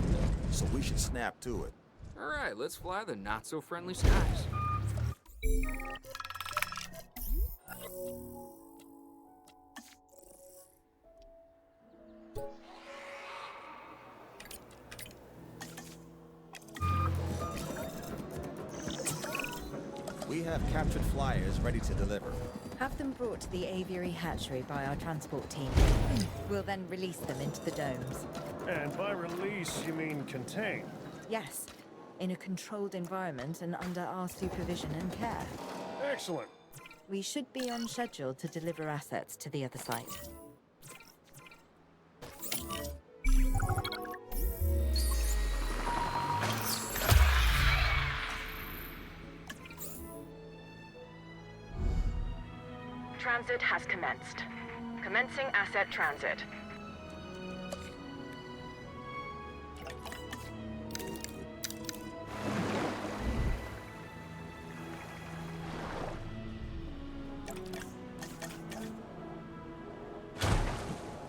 so we should snap to it. All right, let's fly the not-so-friendly skies. We have captured flyers ready to deliver. Have them brought to the aviary hatchery by our transport team. We'll then release them into the domes. And by release, you mean contain? Yes, in a controlled environment and under our supervision and care. Excellent. We should be on schedule to deliver assets to the other site. Transit has commenced. Commencing asset transit.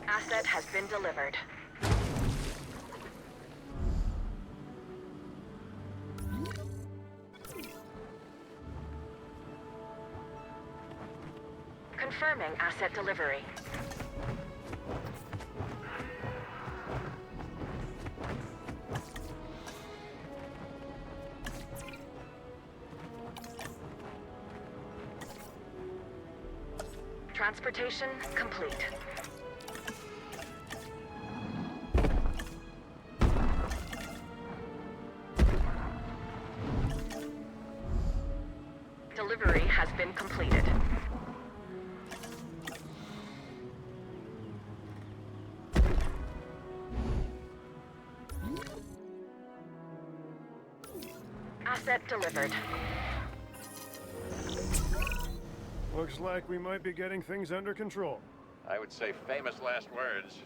Asset has been delivered. Confirming asset delivery. Transportation complete. Delivery has been completed. Asset delivered. Looks like we might be getting things under control. I would say famous last words.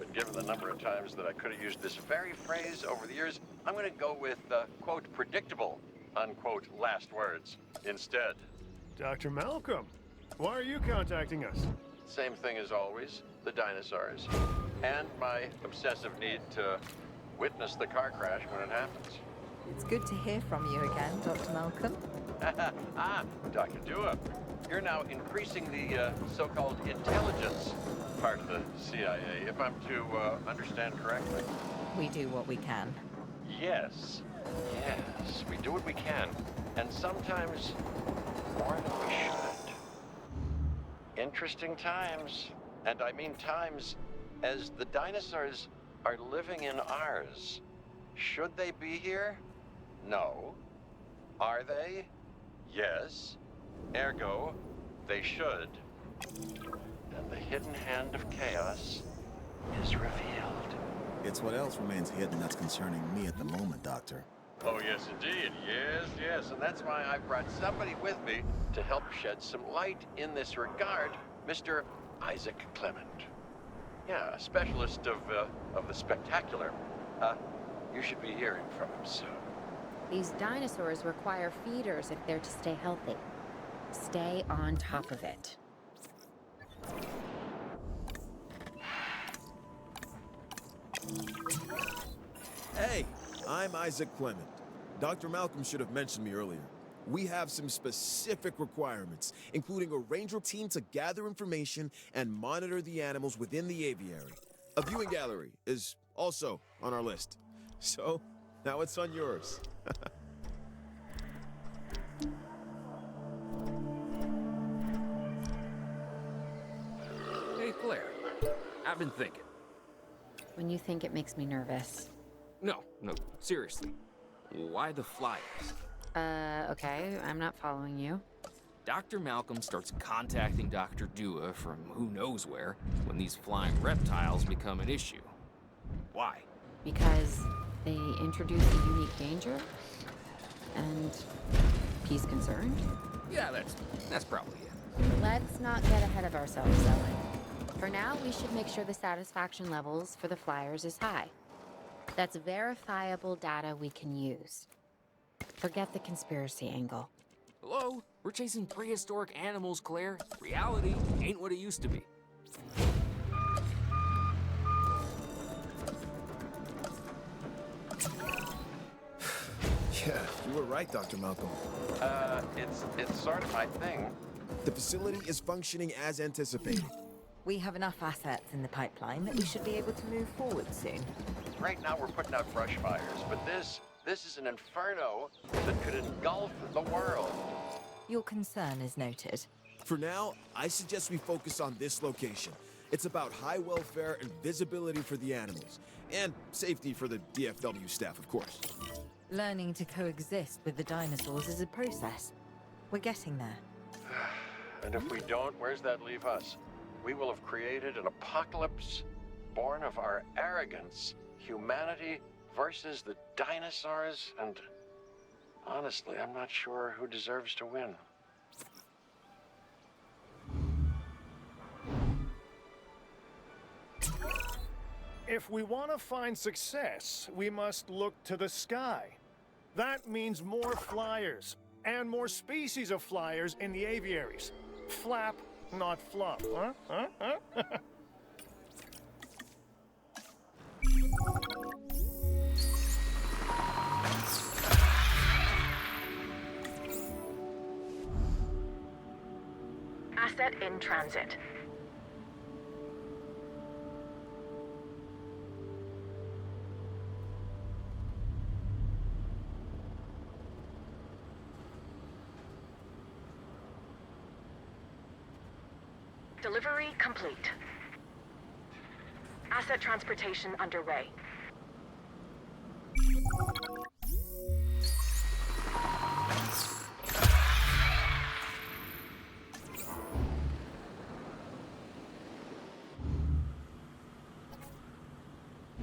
but given the number of times that I could have used this very phrase over the years, I'm going to go with, quote, predictable, unquote, last words instead. Dr. Malcolm, why are you contacting us? Same thing as always, the dinosaurs. And my obsessive need to witness the car crash when it happens. It's good to hear from you again, Dr. Malcolm. Dr. Dua, you're now increasing the so-called intelligence part of the CIA, if I'm to understand correctly. We do what we can. Yes, we do what we can, and sometimes more than we should. Interesting times, and I mean times as the dinosaurs are living in ours. Should they be here? No. Are they? Yes. Ergo, they should. And the hidden hand of chaos is revealed. It's what else remains hidden that's concerning me at the moment, Doctor. Oh, yes, indeed. Yes. And that's why I brought somebody with me to help shed some light in this regard, Mr. Isaac Clement. Yeah, a specialist of the spectacular. You should be hearing from him soon. These dinosaurs require feeders if they're to stay healthy. Stay on top of it. Hey, I'm Isaac Clement. Dr. Malcolm should have mentioned me earlier. We have some specific requirements, including a ranger team to gather information and monitor the animals within the aviary. A viewing gallery is also on our list. So, now it's on yours. Hey, Claire. I've been thinking. When you think it makes me nervous. No, seriously. Why the flyers? Okay, I'm not following you. Dr. Malcolm starts contacting Dr. Dua from who knows where when these flying reptiles become an issue. Why? Because they introduce a unique danger? And he's concerned? Yeah, that's probably it. Let's not get ahead of ourselves, Ellen. For now, we should make sure the satisfaction levels for the flyers is high. That's verifiable data we can use. Forget the conspiracy angle. Hello? We're chasing prehistoric animals, Claire. Reality ain't what it used to be. Yeah, you were right, Dr. Malcolm. It's sort of my thing. The facility is functioning as anticipated. We have enough assets in the pipeline that we should be able to move forward soon. Right now we're putting out brush fires, but this is an inferno that could engulf the world. Your concern is noted. For now, I suggest we focus on this location. It's about high welfare and visibility for the animals, and safety for the DFW staff, of course. Learning to coexist with the dinosaurs is a process. We're getting there. And if we don't, where's that leave us? We will have created an apocalypse born of our arrogance, humanity versus the dinosaurs, and honestly, I'm not sure who deserves to win. If we want to find success, we must look to the sky. That means more flyers, and more species of flyers in the aviaries. Flap, not flop, huh? Asset in transit. Delivery complete. Asset transportation underway.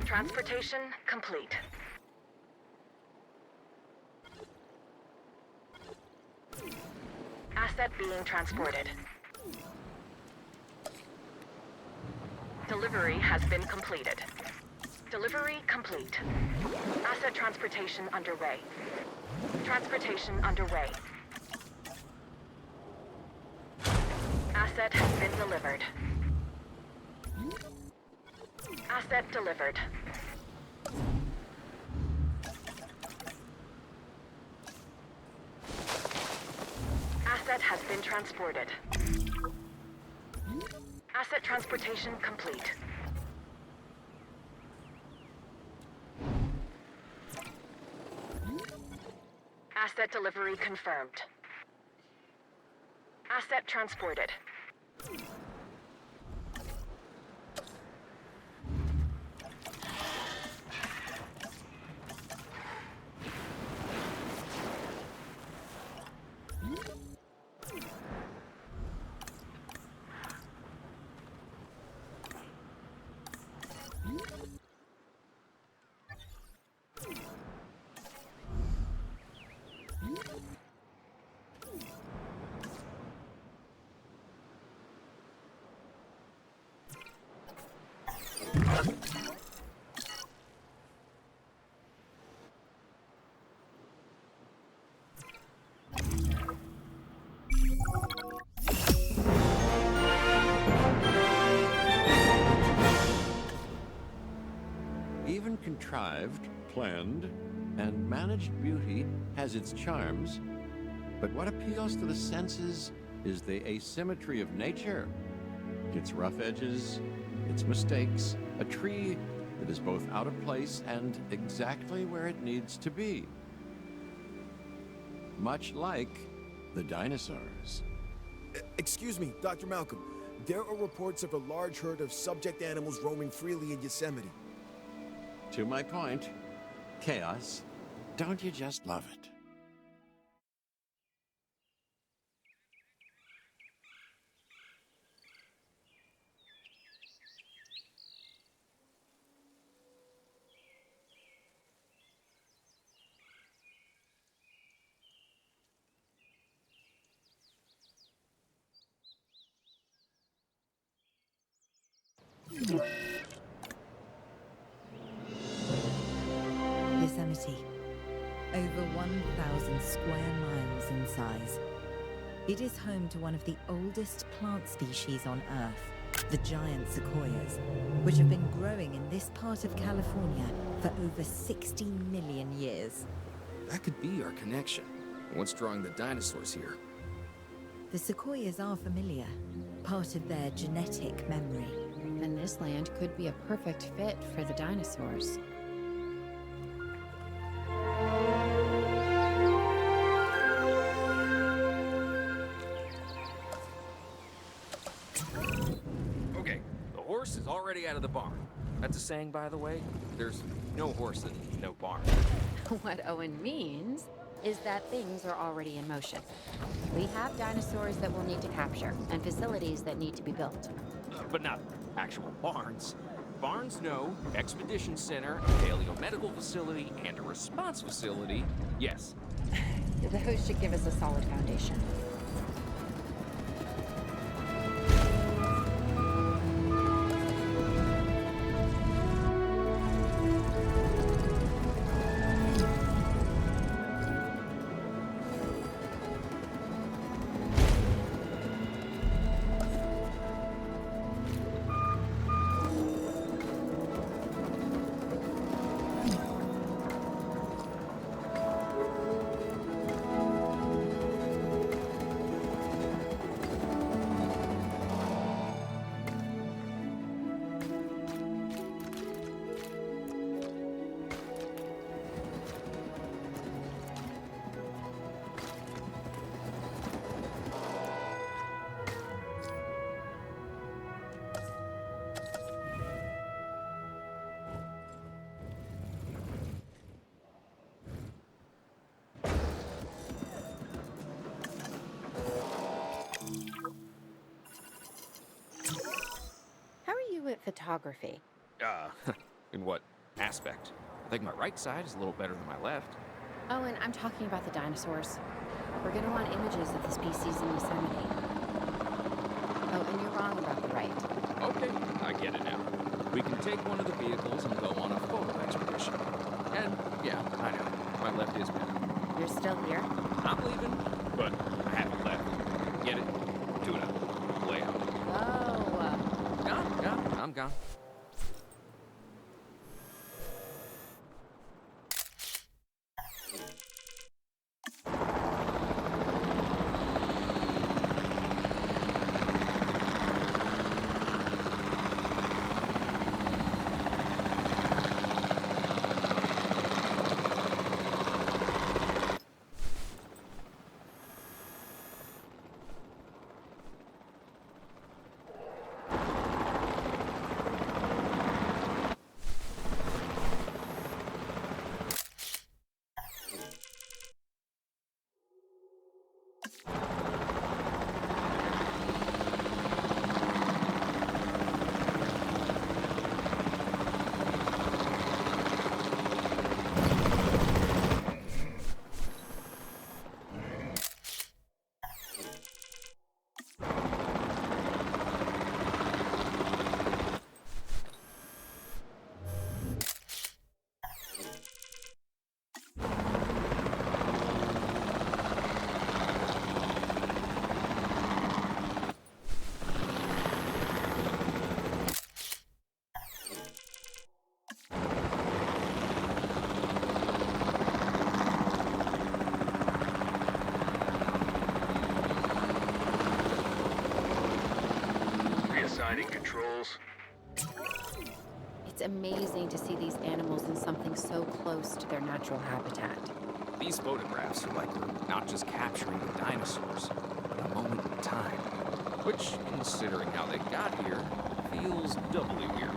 Transportation complete. Asset being transported. Delivery has been completed. Delivery complete. Asset transportation underway. Transportation underway. Asset has been delivered. Asset delivered. Asset has been transported. Asset transportation complete. Asset delivery confirmed. Asset transported. Even contrived, planned, and managed beauty has its charms, but what appeals to the senses is the asymmetry of nature. Its rough edges, its mistakes, a tree that is both out of place and exactly where it needs to be. Much like the dinosaurs. Excuse me, Dr. Malcolm. There are reports of a large herd of subject animals roaming freely in Yosemite. To my point, chaos. Don't you just love it? Yosemite. Over 1,000 square miles in size. It is home to one of the oldest plant species on Earth, the giant sequoias, which have been growing in this part of California for over 60 million years. That could be our connection. What's drawing the dinosaurs here? The sequoias are familiar, part of their genetic memory. Then this land could be a perfect fit for the dinosaurs. Okay, the horse is already out of the barn. That's a saying, by the way. There's no horse and no barn. What Owen means is that things are already in motion. We have dinosaurs that we'll need to capture and facilities that need to be built. But not actual barns. Barns, no. Expedition center, paleomedical facility, and a response facility, yes. Those should give us a solid foundation. At photography. In what aspect? I think my right side is a little better than my left. Oh, and I'm talking about the dinosaurs. We're gonna want images of the species in Yosemite. Oh, and you're wrong about the right. Okay, I get it now. We can take one of the vehicles and go on a photo expedition. And, yeah, I know, my left is bad. You're still here? I'm leaving, but I haven't left. Get it? Tune up. Lay out. Oh. Gone. I'm gone. Reassigning controls. It's amazing to see these animals in something so close to their natural habitat. These photographs are like we're not just capturing the dinosaurs, but a moment in time. Which, considering how they got here, feels doubly weird.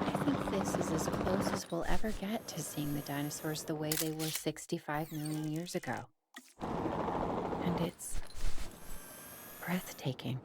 I think this is as close as we'll ever get to seeing the dinosaurs the way they were 65 million years ago. And it's breathtaking.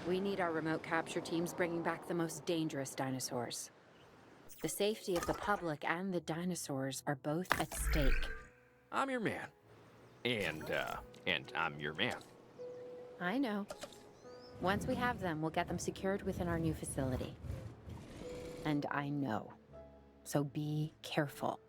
We need our remote capture teams bringing back the most dangerous dinosaurs. The safety of the public and the dinosaurs are both at stake. I'm your man. And I'm your man. I know. Once we have them, we'll get them secured within our new facility. And I know. So be careful.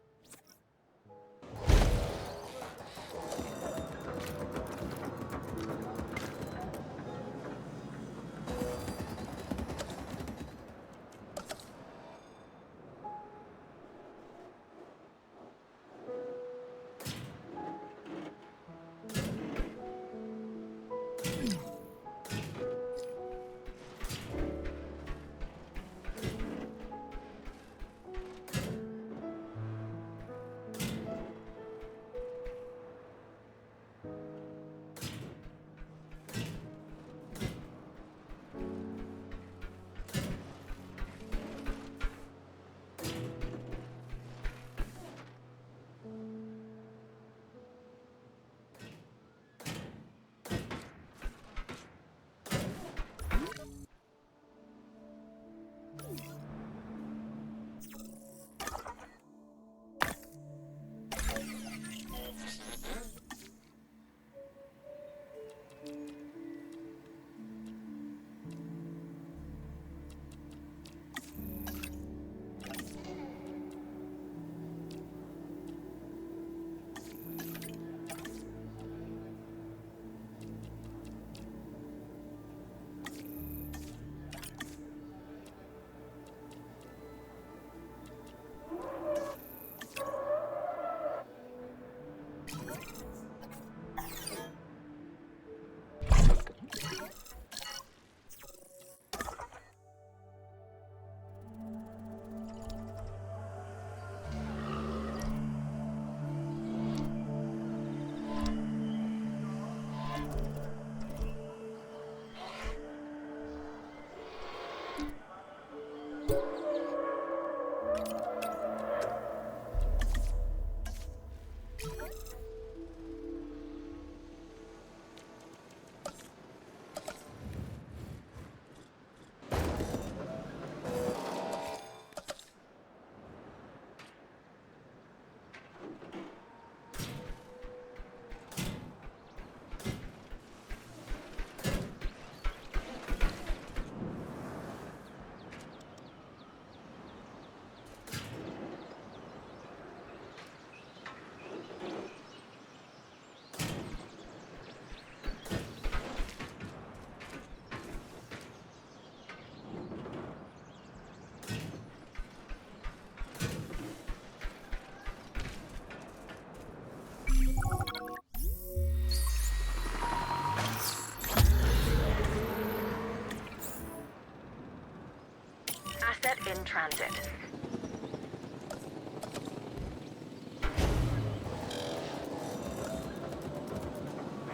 Asset in transit.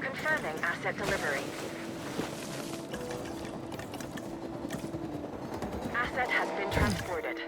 Confirming asset delivery. Asset has been transported.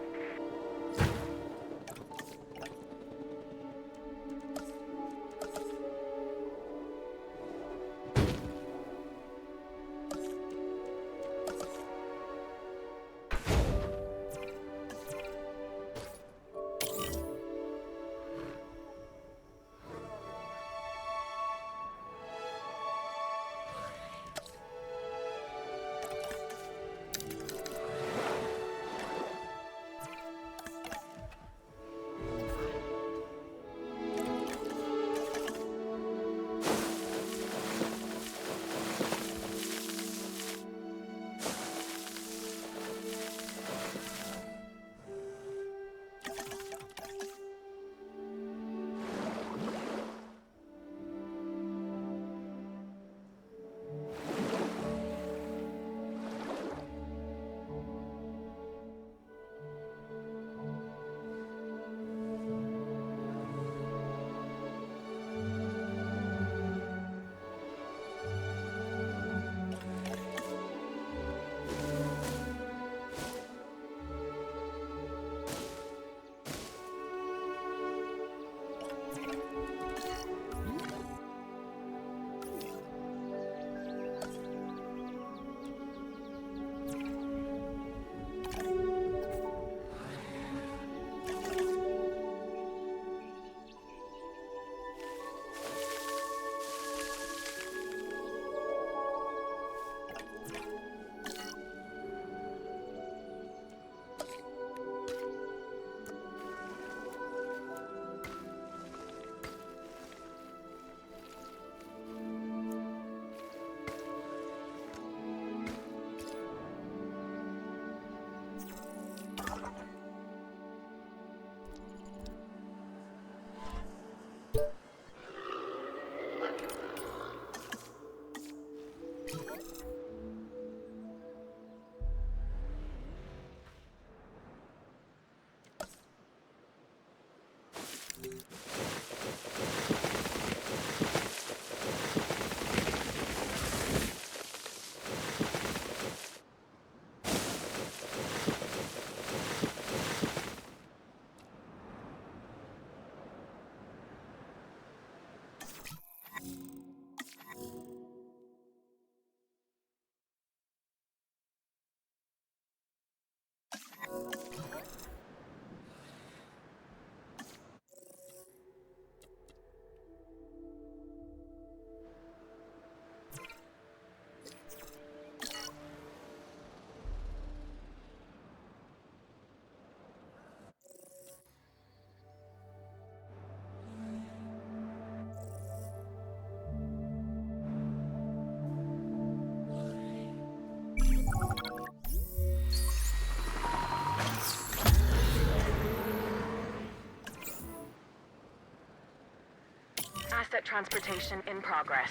Asset transportation in progress.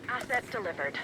Asset delivered.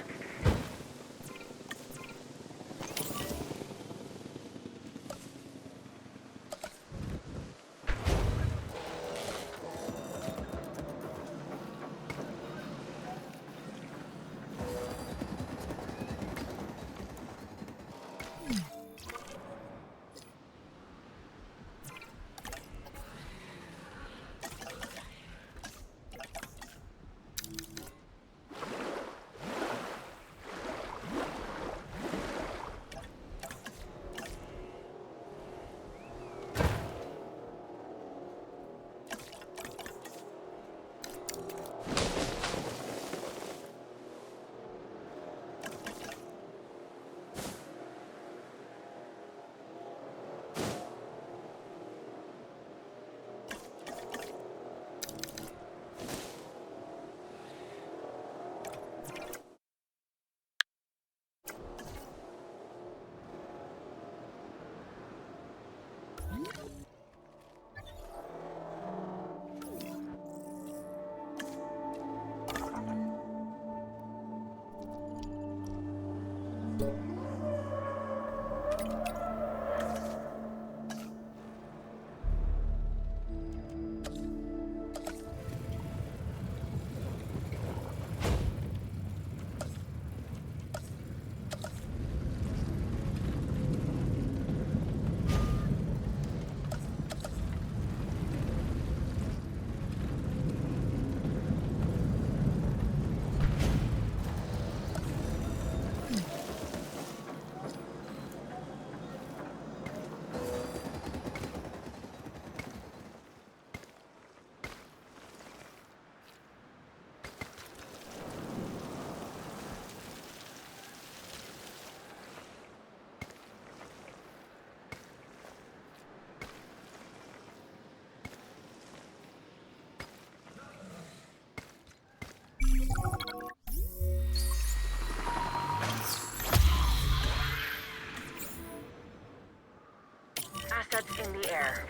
Assets in the air.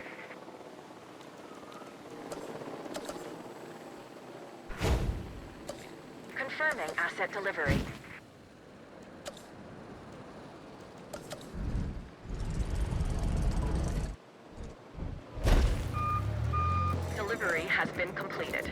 Confirming asset delivery. Delivery has been completed.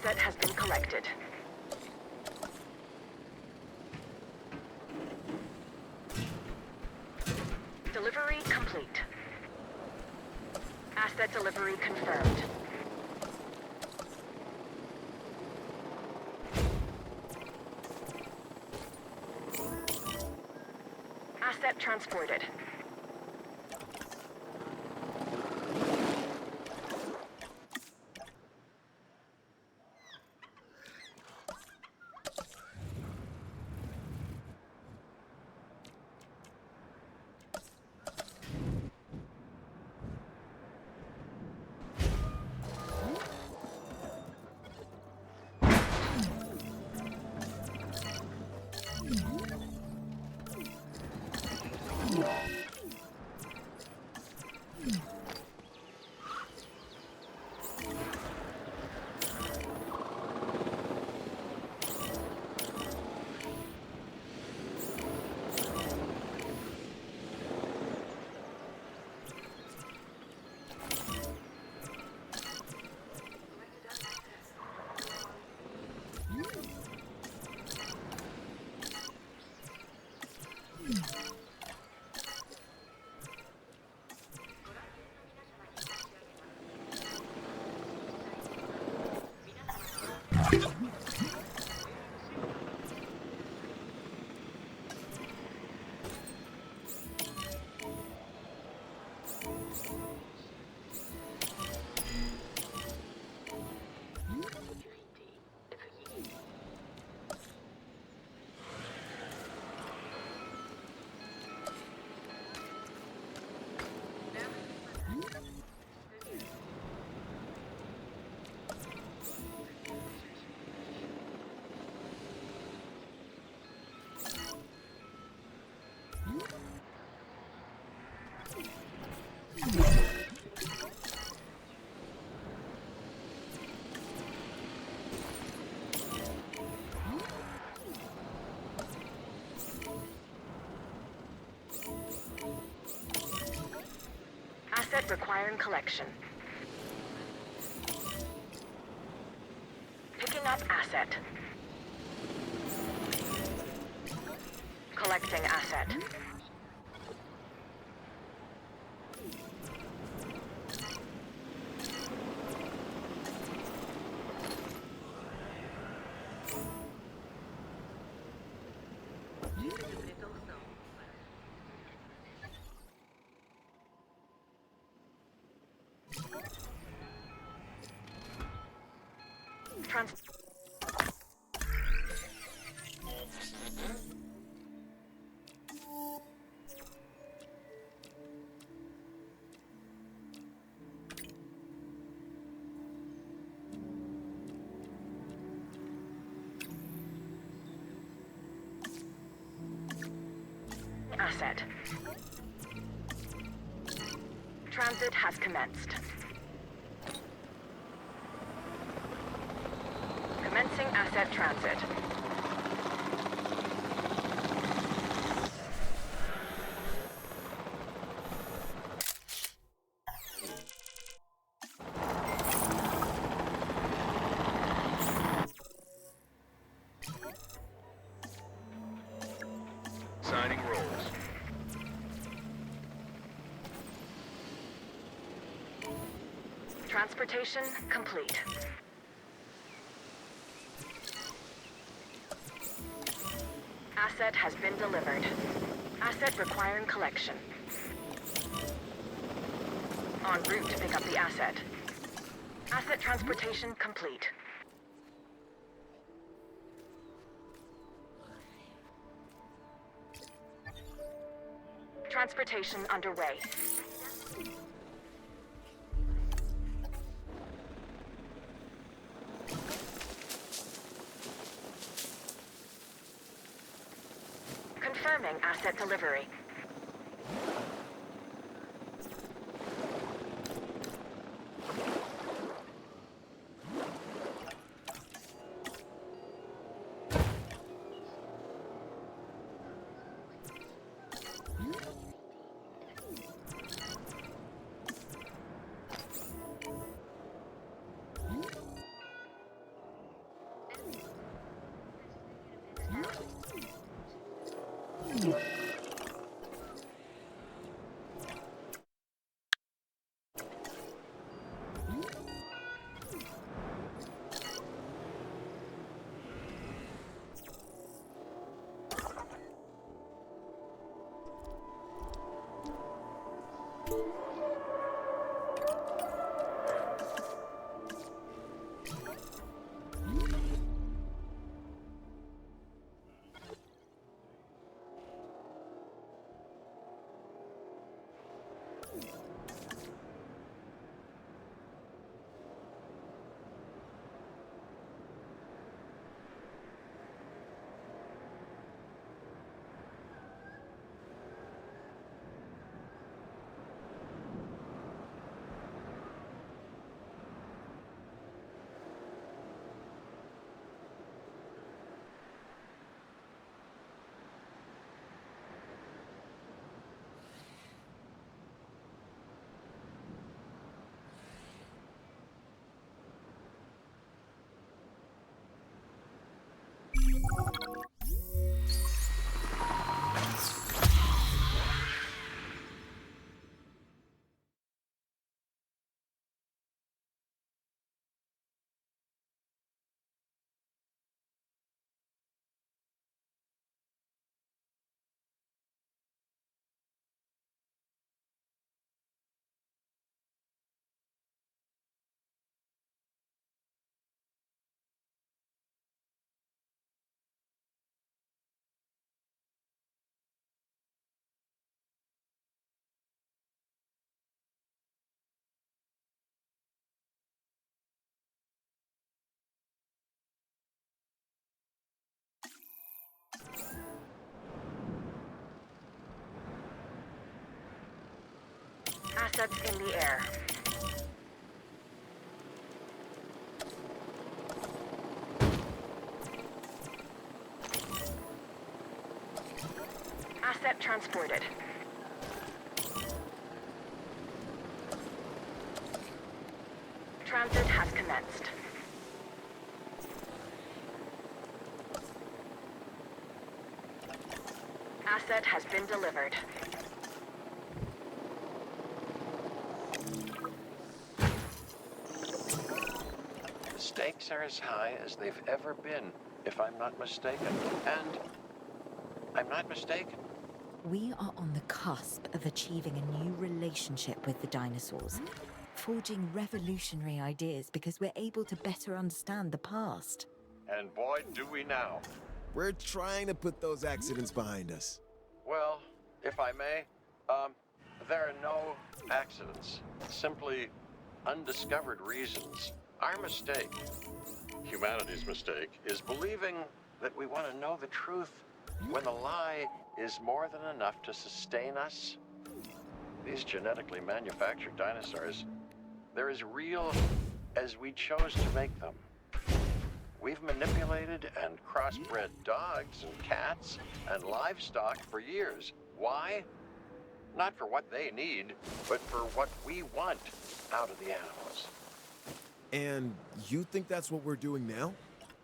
Asset has been collected. Delivery complete. Asset delivery confirmed. Asset transported. Asset requiring collection. Picking up asset. Collecting asset. Asset. Transit has commenced. Commencing asset transit. Signing rolls. Transportation complete. Asset has been delivered. Asset requiring collection. En route to pick up the asset. Asset transportation complete. Transportation underway. Confirming asset delivery. Assets in the air. Asset transported. Transit has commenced. Asset has been delivered. The stakes are as high as they've ever been, if I'm not mistaken. And I'm not mistaken. We are on the cusp of achieving a new relationship with the dinosaurs, forging revolutionary ideas because we're able to better understand the past. And boy, do we now. We're trying to put those accidents behind us. Well, if I may, there are no accidents. Simply undiscovered reasons. Our mistake, humanity's mistake, is believing that we want to know the truth when the lie is more than enough to sustain us. These genetically manufactured dinosaurs, they're as real as we chose to make them. We've manipulated and crossbred dogs and cats and livestock for years. Why? Not for what they need, but for what we want out of the animals. And you think that's what we're doing now?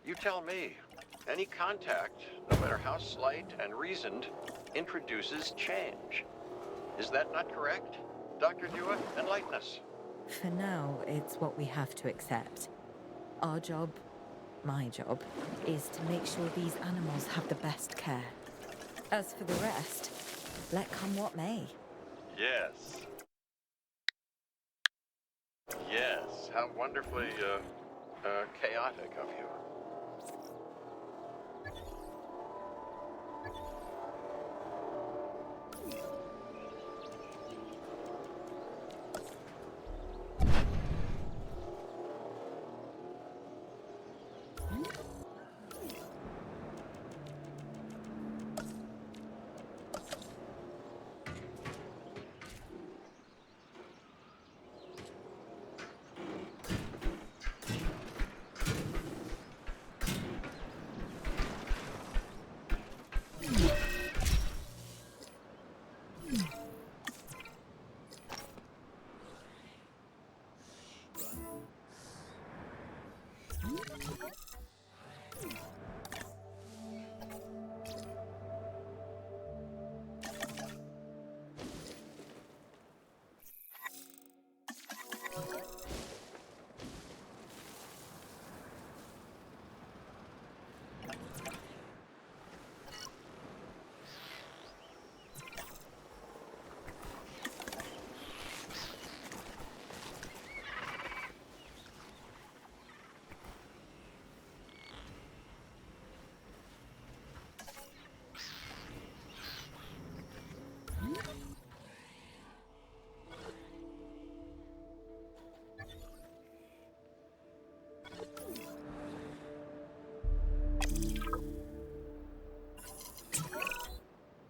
You tell me. Any contact, no matter how slight and reasoned, introduces change. Is that not correct? Dr. Dua, enlighten us. For now, it's what we have to accept. Our job, my job, is to make sure these animals have the best care. As for the rest, let come what may. Yes. Yes, how wonderfully, chaotic of you.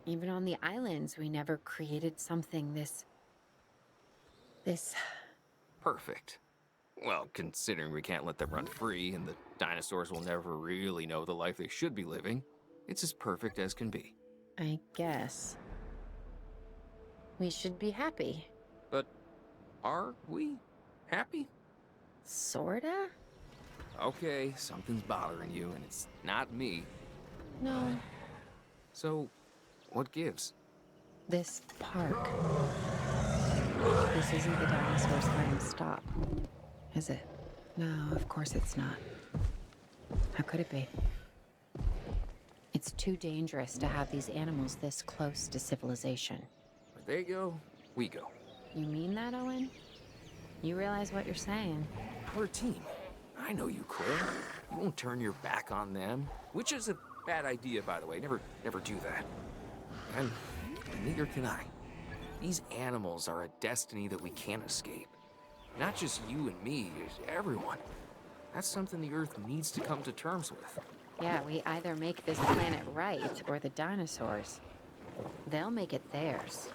Even on the islands, we never created something this... Perfect. Well, considering we can't let them run free and the dinosaurs will never really know the life they should be living, it's as perfect as can be. I guess. We should be happy. But are we happy? Sorta? Okay, something's bothering you, and it's not me. No. So, what gives? This park. This isn't the dinosaurs' final stop, is it? No, of course it's not. How could it be? It's too dangerous to have these animals this close to civilization. Where they go, we go. You mean that, Owen? You realize what you're saying? We're a team. I know you, Claire. You won't turn your back on them. Which is a bad idea, by the way. Never do that. And neither can I. These animals are a destiny that we can't escape. Not just you and me, everyone. That's something the Earth needs to come to terms with. Yeah, we either make this planet right or the dinosaurs. They'll make it theirs.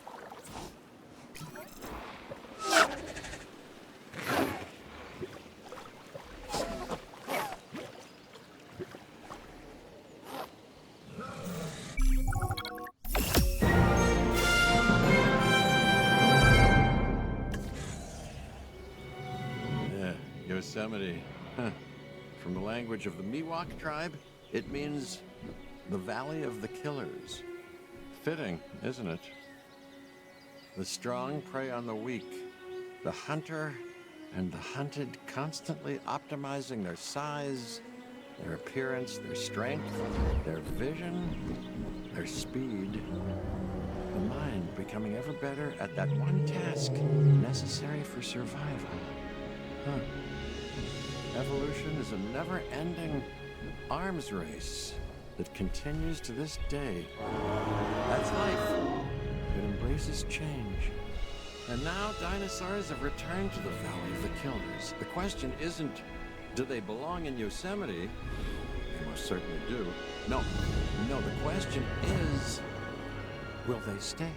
Yosemite. Huh. From the language of the Miwok tribe, it means the Valley of the Killers. Fitting, isn't it? The strong prey on the weak, the hunter and the hunted constantly optimizing their size, their appearance, their strength, their vision, their speed. The mind becoming ever better at that one task necessary for survival. Evolution is a never-ending arms race that continues to this day. That's life. It embraces change. And now dinosaurs have returned to the Valley of the Killers. The question isn't, do they belong in Yosemite? They most certainly do. No, the question is, will they stay?